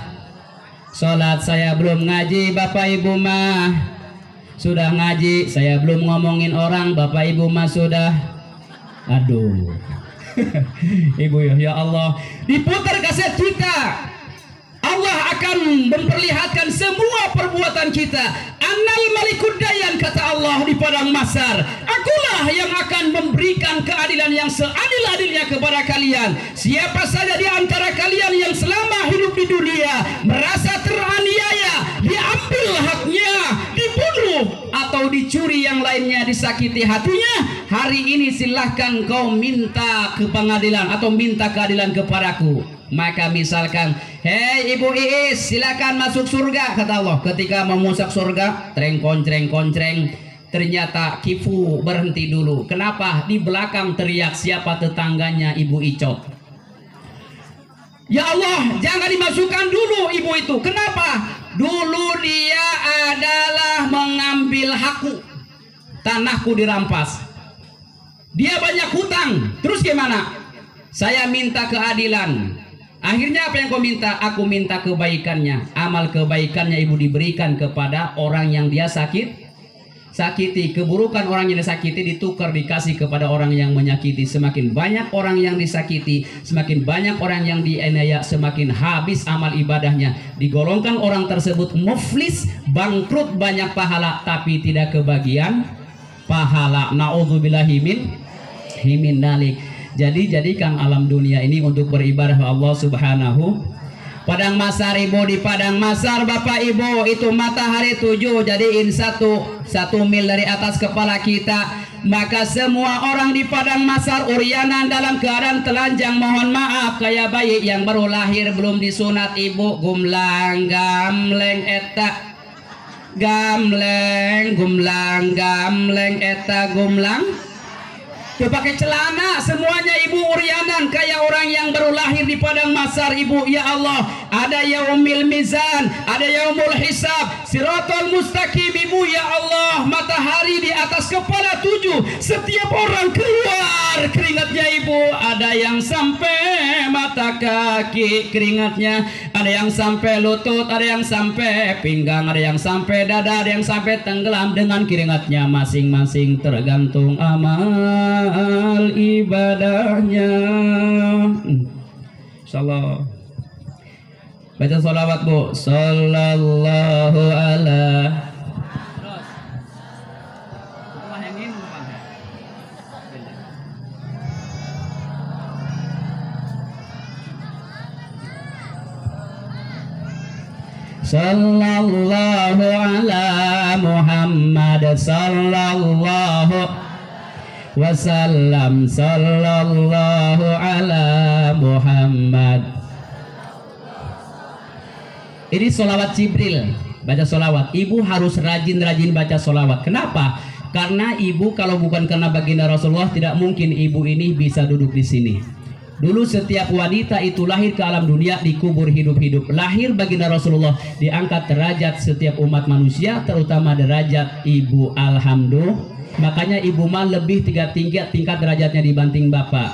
sholat. Saya belum ngaji, bapak ibu mah sudah ngaji. Saya belum ngomongin orang, bapak ibu mah sudah. Aduh. Ibu ya Allah, diputar kaset kita, Allah akan memperlihatkan semua perbuatan kita. Annal malikud dayan, kata Allah di padang mahsyar, akulah yang akan memberikan keadilan yang seadil-adilnya kepada kalian. Siapa saja di antara kalian yang selama hidup di dunia merasa teraniaya, diambil haknya, dibunuh atau dicuri, yang lainnya disakiti hatinya, hari ini silahkan kau minta ke pengadilan atau minta keadilan kepadaku. Maka misalkan, hei ibu Iis, silakan masuk surga, kata Allah. Ketika mau masuk surga, treng koncreng, ternyata Kifu berhenti dulu. Kenapa? Di belakang teriak siapa tetangganya ibu Icot. Ya Allah, jangan dimasukkan dulu ibu itu. Kenapa? Dulu dia adalah mengambil hakku, tanahku dirampas. Dia banyak hutang. Terus gimana? Saya minta keadilan. Akhirnya apa yang kau minta? Aku minta kebaikannya. Amal kebaikannya ibu diberikan kepada orang yang dia sakiti. Keburukan orang yang disakiti ditukar dikasih kepada orang yang menyakiti. Semakin banyak orang yang disakiti, semakin banyak orang yang dianiaya, semakin habis amal ibadahnya. Digolongkan orang tersebut muflis, bangkrut, banyak pahala tapi tidak kebagian pahala. Nauzubillahi min dalik. Jadi Kang, alam dunia ini untuk beribadah Allah Subhanahu. Padang Masar ibu, di Padang Masar Bapak Ibu itu matahari 7 jadiin satu mil dari atas kepala kita. Maka semua orang di Padang Masar uryanan dalam keadaan telanjang, mohon maaf, kayak bayi yang baru lahir belum disunat ibu. Gumlang gamleng eta gamleng eta gumlang. Tuh pakai celana semuanya ibu uryanan kayak orang yang baru lahir di Padang Masar ibu. Ya Allah, ada yaumil mizan, ada yaumul hisab, siratal mustaqim ibu. Ya Allah, matahari di atas kepala 7, setiap orang keluar keringatnya ibu. Ada yang sampai mata kaki keringatnya, ada yang sampai lutut, ada yang sampai pinggang, ada yang sampai dada, ada yang sampai tenggelam dengan keringatnya masing-masing, tergantung amal ibadahnya. Insyaallah. Baca sholawat bu. Sallallahu ala. Sallallahu ala Muhammad sallallahu wasallam. Sallallahu ala Muhammad. Ini sholawat Jibril. Baca sholawat. Ibu harus rajin-rajin baca sholawat. Kenapa? Karena ibu kalau bukan karena baginda Rasulullah tidak mungkin ibu ini bisa duduk di sini. Dulu setiap wanita itu lahir ke alam dunia dikubur hidup-hidup. Lahir baginda Rasulullah, diangkat derajat setiap umat manusia, terutama derajat ibu. Alhamdulillah. Makanya ibu mah lebih tingkat derajatnya dibanding bapak.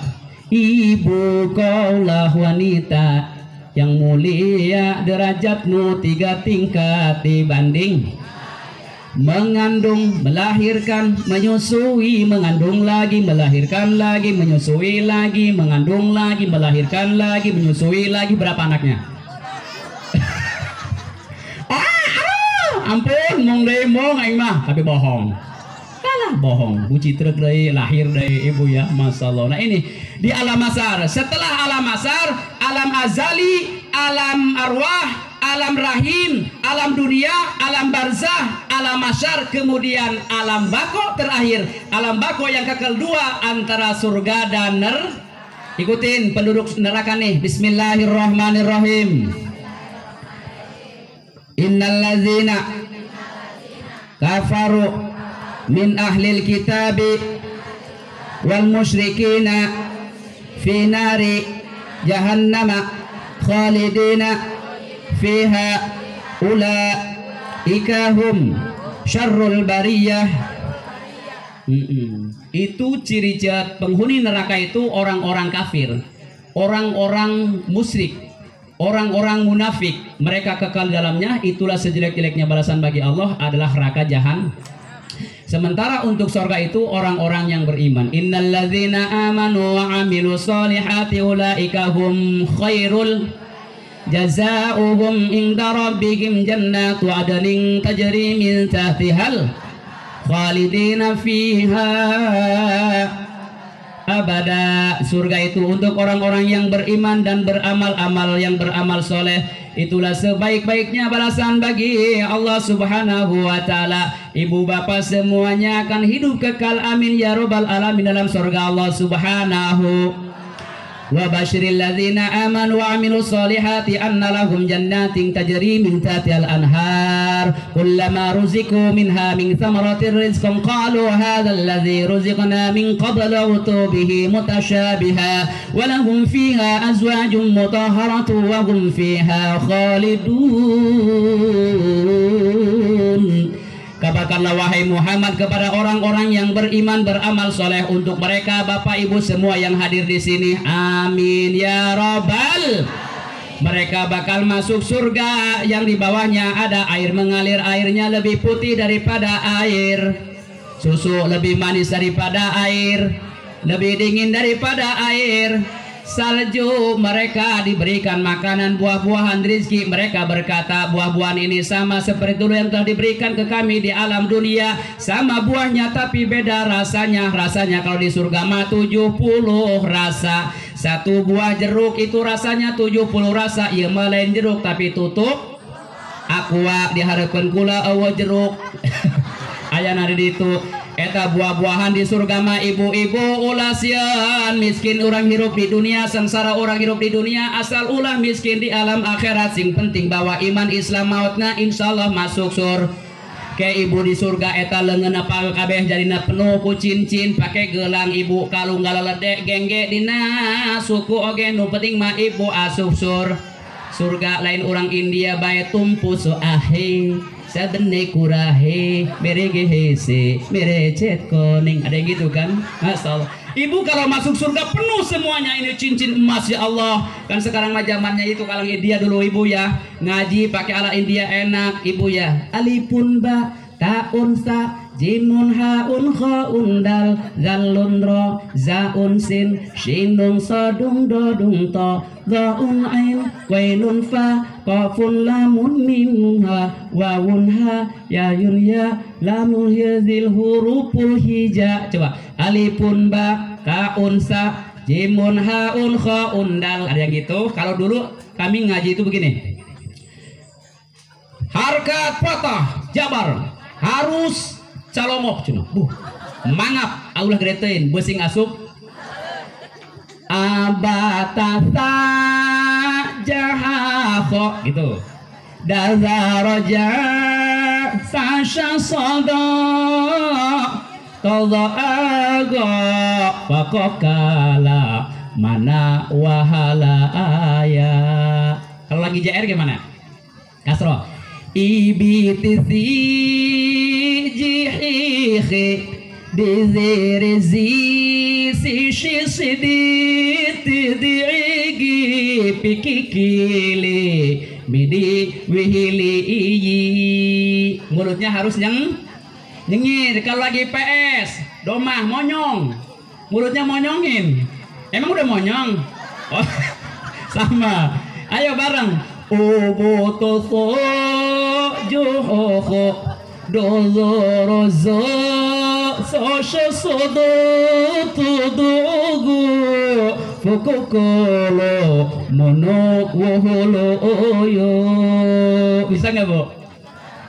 Ibu kaulah wanita yang mulia, derajatmu 3 tingkat dibanding mengandung, melahirkan, menyusui, mengandung lagi, melahirkan lagi, menyusui lagi, mengandung lagi, melahirkan lagi, menyusui lagi. Berapa anaknya? Ampun, mong aing mah tapi bohong. Bohong, buci truk dari lahir dari ibu ya, masya Allah. Nah ini di alam masar. Setelah alam masar, alam azali, alam arwah, alam rahim, alam dunia, alam barzah, alam masyar, kemudian alam bako terakhir. Alam bako yang kekal 2 antara surga dan ikutin penduduk neraka nih. Bismillahirrahmanirrahim. Innallazina kafaru min ahlil kitabi wal musyrikina fi nari jahannama khalidina fiha ulaika hum syarrul bariyah. Itu ciri-ciri penghuni neraka itu orang-orang kafir, orang-orang musyrik, orang-orang munafik. Mereka kekal dalamnya. Itulah sejelek-jeleknya balasan bagi Allah adalah neraka jahanam. Sementara untuk surga itu orang-orang yang beriman. Innalladzina amanu wa amilu sholihati ulaika hum khairul jazaohum inda rabbihim jannatu adnin tajri min tahtihal khalidina fiha abada. Surga itu untuk orang-orang yang beriman dan beramal-amal, yang beramal soleh. Itulah sebaik-baiknya balasan bagi Allah Subhanahu wa ta'ala. Ibu bapak semuanya akan hidup kekal, amin ya robbal alamin, dalam surga Allah Subhanahu. wa basyiril ladzina amanu wa amilus solihati anna lahum jannatin tajri min tahtihal anhar kullama ruziqu minha min thamaratir rizqan qalu hadzal ladzi ruziqna min qablu bihi mutasyabiha wa lahum fiha azwajun mutahharatun wa hum fiha khalidun. Katakanlah wahai Muhammad kepada orang-orang yang beriman beramal soleh, untuk mereka Bapak Ibu semua yang hadir di sini, amin ya robbal. Mereka bakal masuk surga yang di bawahnya ada air mengalir, airnya lebih putih daripada air, susu lebih manis daripada air, lebih dingin daripada air, salju. Mereka diberikan makanan buah-buahan rizki. Mereka berkata, buah-buahan ini sama seperti dulu yang telah diberikan ke kami di alam dunia, sama buahnya tapi beda rasanya. Rasanya kalau di surga mah 70 rasa. Satu buah jeruk itu rasanya 70 rasa. Ieu mah lain jeruk tapi tutup aqua, diharapkeun kula eueuh jeruk. Aya nadi ditu. Eta buah-buahan di surga mah ibu-ibu ulah sieun miskin orang hirup di dunia, sengsara orang hirup di dunia, asal ulah miskin di alam akhirat. Sing penting bawa iman Islam mautna insyaallah masuk sur. Ke ibu di surga eta leungeun apa kabeh jarina penuh ku cincin, pake gelang ibu kalung galaledek gengge dina suku oge, nu penting mah ibu asup sur. Surga lain orang India bae tumpu so ahe sadene kurahe merege hese merecet koning, ada yang gitu kan. Masyaallah. Ibu kalau masuk surga penuh semuanya ini cincin emas ya Allah. Kan sekarang mah zamannya itu kalau India dulu ibu ya, ngaji pakai ala India enak ibu ya. Alipun ba taun sa jimun haun khaun dal zalun ro zaun sin shinung sadung dodung to daun ain wailun fa qafun lamun minha wawun ha yayun ya lamun yazil huruful hija. Coba alifun ba kaun sa jimun haun khaun dal, ada yang gitu. Kalau dulu kami ngaji itu begini, harkat patah jabar harus calomok cina mangap Allah geretein besing asup abatasa jahakho gitu dazaraja sasha sodo todo ago pakokala mana wahala ayah. Kalau lagi JR gimana? Kasro ibitisi jihihi dizirizi si sidit diigi pikikili midi wihili iyi. Mulutnya harus nyengir. Kalau lagi PS domah monyong, mulutnya monyongin. Emang udah monyong? Oh, sama. Ayo bareng. Ubutoso juhoho dozorozo sosho sodo tudugu fukukolo monok woholo oyo. Bisa nggak bu?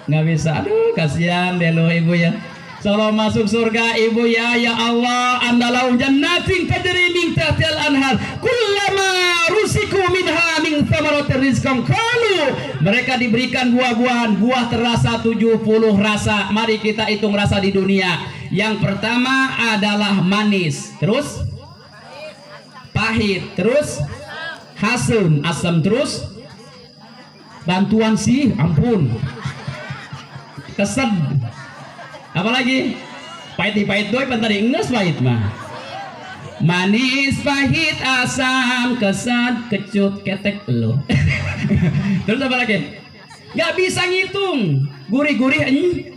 Nggak bisa. Aduh kasihan deh lo ibu ya. Salam masuk surga ibu ya. Ya Allah, andalau jannatin tajri min tahtihal anhar kullama rusiku minha min thamaratir rizqan qalu. Mereka diberikan buah-buahan, buah terasa 70 rasa. Mari kita hitung rasa di dunia. Yang pertama adalah manis, terus pahit, terus asam, terus bantuan sih ampun kesed. Apalagi pahit doi tadi enggak pahit mah. Manis, pahit, asam, kesat, kecut, ketek lo. Terus apa lagi? Gak bisa ngitung. Gurih-gurih ini.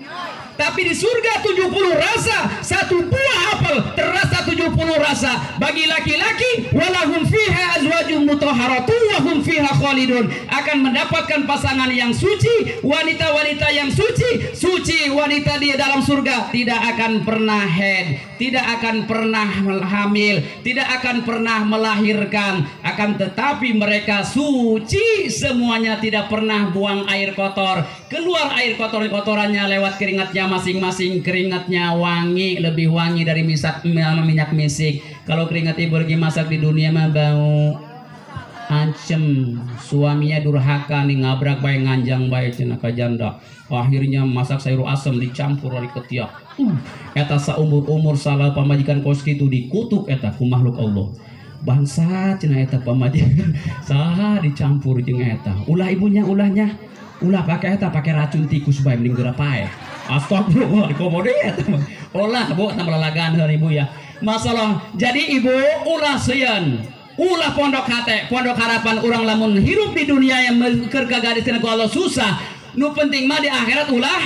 Tapi di surga 70 rasa. Satu buah apel terasa 70 rasa. Bagi laki-laki walahum fiha azwajum mutahharatun wa hum fiha khalidun. akan mendapatkan pasangan yang suci, wanita-wanita yang suci, suci wanita di dalam surga, tidak akan pernah head, tidak akan pernah hamil, tidak akan pernah melahirkan, akan tetapi mereka suci semuanya, tidak pernah buang air kotor, keluar air kotorannya lewat keringatnya masing-masing, keringatnya wangi, lebih wangi dari minyak misik. Kalau keringat ibu lagi masak di dunia mah bau ancem, suaminya durhaka nih, ngabrak bayi nganjang bayi cina ka janda, akhirnya masak sayur asam dicampur oleh ketiak. Eta saumur-umur salah pamajikan kos kitu dikutuk eta ku makhluk Allah. Bangsa cina eta pamajikan saha dicampur jeung eta. Ulah ibunya ulahnya, ulah pakai eta pakai racun tikus bae mending geura pae. Astagfirullah dikomode eta mah. Ulah bu tambah lalagan ibu ya. Masalah jadi ibu ulah sieun. Ulah pondok hate, pondok harapan orang lamun hirup di dunia yang kerkagariskan ku Allah susah. Nu penting mah di akhirat ulah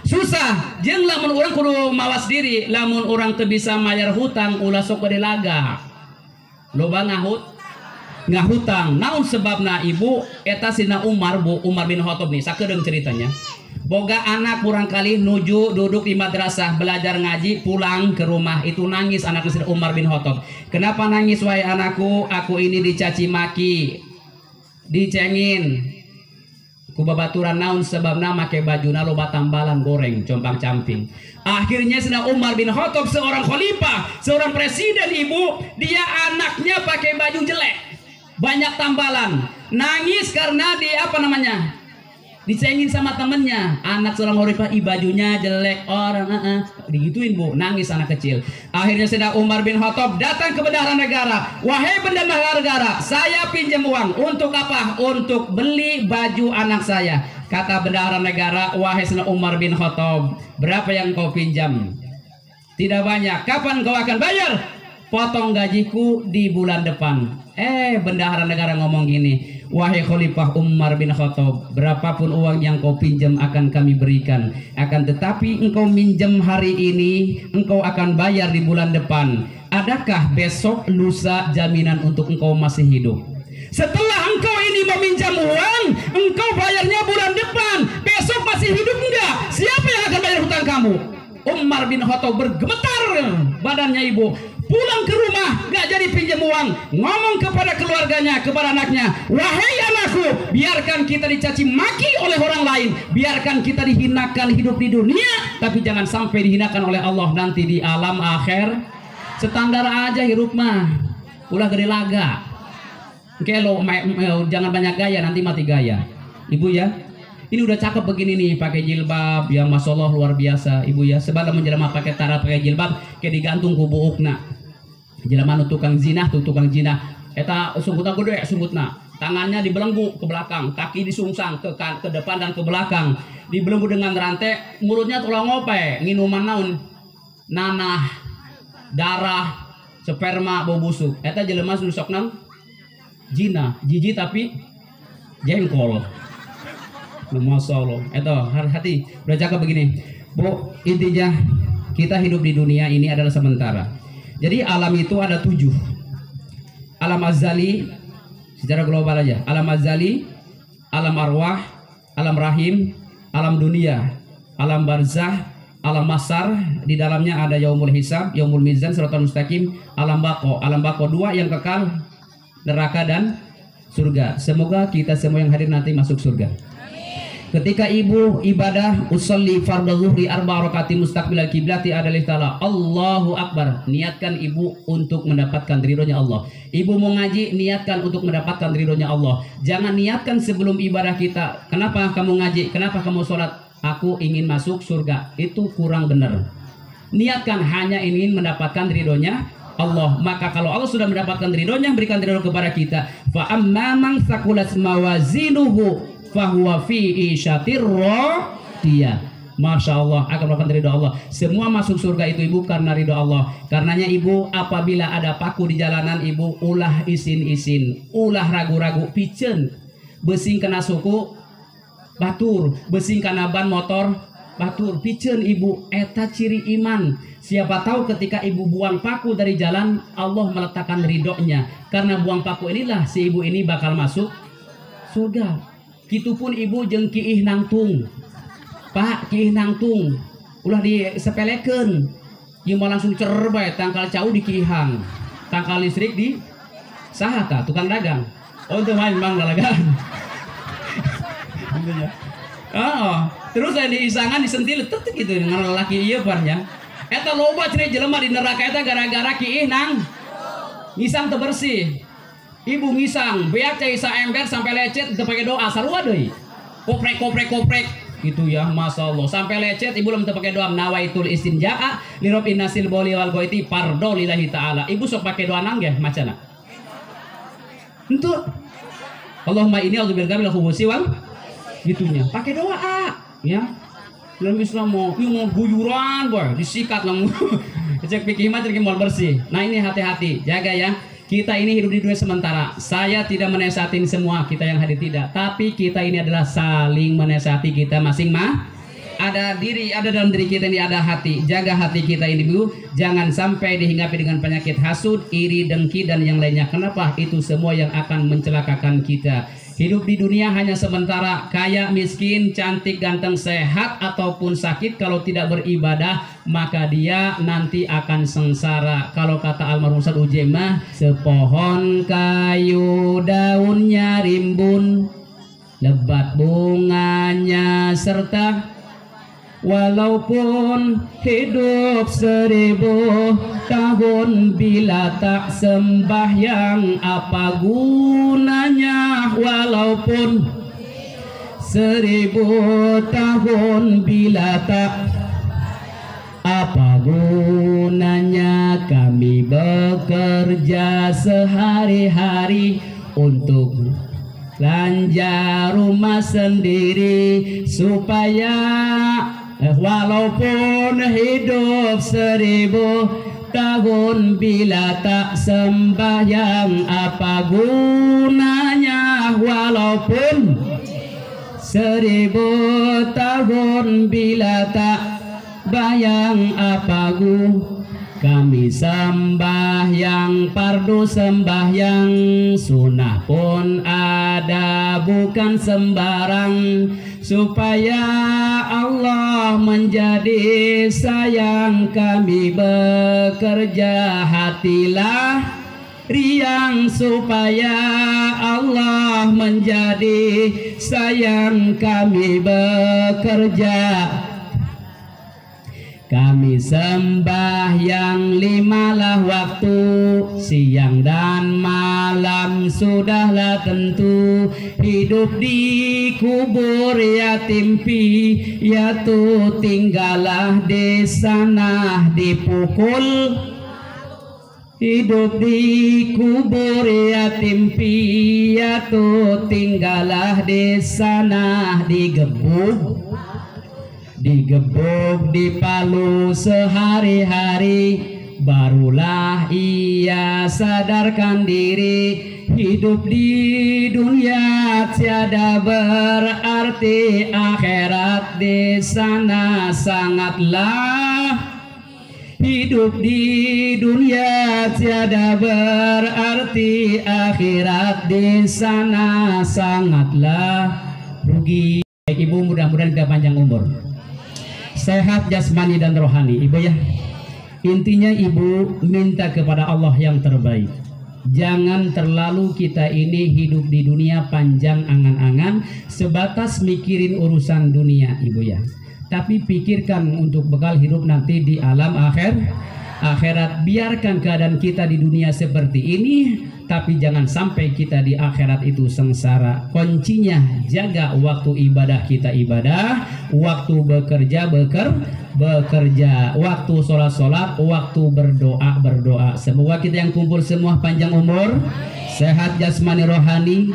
susah. Jeung lamun orang kudu mawas diri, lamun orang teu bisa mayar hutang ulah sok gede laga. Loba ngahutang. Naon sebabna ibu eta sina Umar bin Khattab nih sakedeung ceritanya. Boga anak kurang kali nuju duduk di madrasah belajar ngaji, pulang ke rumah itu nangis anak istri Umar bin Khattab. Kenapa nangis wahai anakku? Aku ini dicaci maki, dicengin, ku babaturan naon sebabna make bajuna loba tambalan goreng compang camping. Akhirnya sedang Umar bin Khattab seorang khalifah, seorang presiden ibu, dia anaknya pakai baju jelek, banyak tambalan, nangis karena dia apa namanya? Dicengin sama temennya, anak seorang khalifah bajunya jelek orang digituin bu, nangis anak kecil. Akhirnya sedang Umar bin Khattab datang ke bendahara negara, wahai bendahara negara, saya pinjam uang untuk apa? Untuk beli baju anak saya. Kata bendahara negara, wahai sedang Umar bin Khattab, berapa yang kau pinjam? Tidak banyak. Kapan kau akan bayar? Potong gajiku di bulan depan. Bendahara negara ngomong gini, wahai Khalifah Umar bin Khattab, berapapun uang yang kau pinjam akan kami berikan. Akan tetapi engkau minjam hari ini, engkau akan bayar di bulan depan. Adakah besok lusa jaminan untuk engkau masih hidup? Setelah engkau ini meminjam uang, engkau bayarnya bulan depan, besok masih hidup enggak? Siapa yang akan bayar hutang kamu? Umar bin Khattab bergemetar badannya ibu. Pulang ke rumah, gak jadi pinjam uang, ngomong kepada keluarganya, kepada anaknya, wahai anakku, biarkan kita dicaci maki oleh orang lain, biarkan kita dihinakan hidup di dunia, tapi jangan sampai dihinakan oleh Allah nanti di alam akhir. Standar aja hirup mah, ulah gede laga. Oke lo, jangan banyak gaya, nanti mati gaya. Ibu ya, ini udah cakep begini nih, pakai jilbab, ya masya Allah luar biasa, ibu ya. Sebab menjelma pakai tara pakai jilbab, kayak digantung kubu ukna. Jelema nu tukang zina, tukang zina. Eta sungkutna gede, sungkutna. Tangannya dibelenggu ke belakang, kaki disungsang ke depan dan ke belakang. Dibelenggu dengan rantai, mulutnya tulang ngope, minuman naon? Nanah, darah, sperma, bau busuk. Eta jelema nu sok naon? Zina, jijik tapi jengkol. Masya Allah. Eta hati, udah cakep begini. Bu, intinya kita hidup di dunia ini adalah sementara. Jadi alam itu ada 7. Alam azali secara global aja. Alam azali, alam arwah, alam rahim, alam dunia, alam barzah, alam masar. Di dalamnya ada yaumul hisab, yaumul mizan, siratal mustaqim, alam baqo. Alam baqo 2 yang kekal, neraka dan surga. Semoga kita semua yang hadir nanti masuk surga. Ketika ibu ibadah usolli fardhu zuhri 4 rakaat mustaqbilal kiblati adalah ta'ala Allahu Akbar, niatkan ibu untuk mendapatkan ridhonya Allah. Ibu mau ngaji, niatkan untuk mendapatkan ridhonya Allah. Jangan niatkan sebelum ibadah kita. Kenapa kamu ngaji? Kenapa kamu sholat? Aku ingin masuk surga. Itu kurang benar. Niatkan hanya ingin mendapatkan ridhonya Allah. Maka kalau Allah sudah mendapatkan ridhonya, berikan ridho kepada kita. Fa amma man thaqulat mawazinuhu fahuwa fi isyatir radiyah. Masya Allah, akan mendapatkan ridho Allah. Semua masuk surga itu ibu karena ridho Allah. Karenanya ibu apabila ada paku di jalanan ibu ulah isin-isin, ulah ragu-ragu, picen, besing kena suku batur, besing kena ban motor batur, picen ibu. Eta ciri iman. Siapa tahu ketika ibu buang paku dari jalan, Allah meletakkan ridhonya. Karena buang paku inilah si ibu ini bakal masuk surga. Kitupun ibu jeung kiih nangtung. Pak, kiih nangtung. Ulah disepelekeun. Ieu mah langsung cer bae tangkal cau di kiihang. Tangkal listrik di saha tah tukang dagang. Oh, teu mah memang lalagan. Oh, terus saya diisangan disentil tetek gitu dengan lelaki ieu parnya. Eta loba cenah jelema di neraka eta gara-gara kiih nang ngisang teu bersih. Ibu ngisang, beak cai saember sampai lecet teu pake doa sarua deui. Koprek gitu ya, Masya Allah. Sampai lecet ibu belum teu pake doa nawaitul istinjaa li rabbin nasil boli wal goiti pardo lillahi taala. Ibu sok pake doa nang ge macana. Henteu. Allahumma inni a'udzubillahi minal khubuthi wal gitunya. Pakai doa ya. Dalam Islam mau guyuran boy, disikat langsung. Cek pikir mah jadi mau bersih. Nah ini hati-hati, jaga ya. Kita ini hidup di dunia sementara. Saya tidak menasihatin semua kita yang hadir tidak, tapi kita ini adalah saling menasihati kita masing-masing. Ada dalam diri kita ini ada hati. Jaga hati kita ini Bu. Jangan sampai dihinggapi dengan penyakit hasud, iri, dengki dan yang lainnya. Kenapa? Itu semua yang akan mencelakakan kita. Hidup di dunia hanya sementara, kaya, miskin, cantik, ganteng, sehat ataupun sakit, kalau tidak beribadah maka dia nanti akan sengsara. Kalau kata almarhum Ustaz Ujemah, sepohon kayu daunnya rimbun, lebat bunganya serta walaupun hidup 1000 tahun bila tak sembahyang apa gunanya. Walaupun 1000 tahun bila tak apa gunanya. Kami bekerja sehari-hari untuk belanja rumah sendiri supaya walaupun hidup 1000 tahun bila tak sembahyang apa gunanya. Walaupun 1000 tahun bila tak bayang apa kami sembahyang fardu sembahyang sunnah pun ada bukan sembarang supaya Allah menjadi sayang. Kami bekerja hatilah riang supaya Allah menjadi sayang. Kami bekerja, kami sembahyang 5 waktu, siang dan malam sudahlah tentu. Hidup di kubur yatim piatu, tinggallah di sana dipukul. Hidup di kubur yatim piatu, tinggallah di sana digebuk. Digebuk di palu sehari-hari, barulah ia sadarkan diri. Hidup di dunia tiada berarti, akhirat di sana sangatlah. Hidup di dunia tiada berarti, akhirat di sana sangatlah rugi. Baik Ibu, mudah-mudahan kita panjang umur, sehat jasmani dan rohani Ibu ya. Intinya Ibu minta kepada Allah yang terbaik. Jangan terlalu kita ini hidup di dunia panjang angan-angan sebatas mikirin urusan dunia Ibu ya. Tapi pikirkan untuk bekal hidup nanti di alam akhirat. Biarkan keadaan kita di dunia seperti ini, tapi jangan sampai kita di akhirat itu sengsara. Kuncinya jaga waktu ibadah kita ibadah, waktu bekerja bekerja, waktu sholat, waktu berdoa. Semoga kita yang kumpul semua panjang umur, sehat jasmani rohani,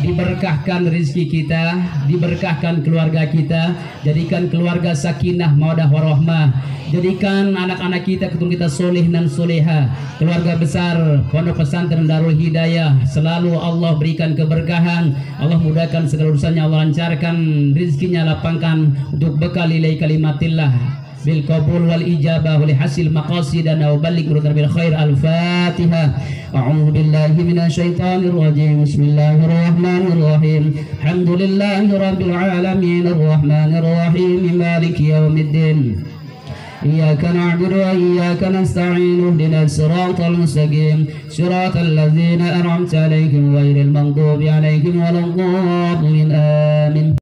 diberkahkan rezeki kita, diberkahkan keluarga kita, jadikan keluarga sakinah mawaddah warahmah, jadikan anak-anak kita keturunan kita soleh dan soleha, keluarga besar Pondok Pesantren Darul Hidayah selalu Allah berikan keberkahan, Allah mudahkan segala urusannya, Allah lancarkan rezekinya, lapangkan untuk bekal nilai kalimatillah. بالقبول والإجابة ولحسن مقاصدنا وبلغ بالخير. الفاتحة. أعوذ بالله من الشيطان الرجيم. بسم الله الرحمن الرحيم. الحمد لله رب العالمين الرحمن الرحيم مالك يوم الدين. إياك نعبد وإياك نستعين اهدنا الصراط المستقيم صراط الذين أنعمت عليهم غير المغضوب عليهم ولا الضالين. آمين.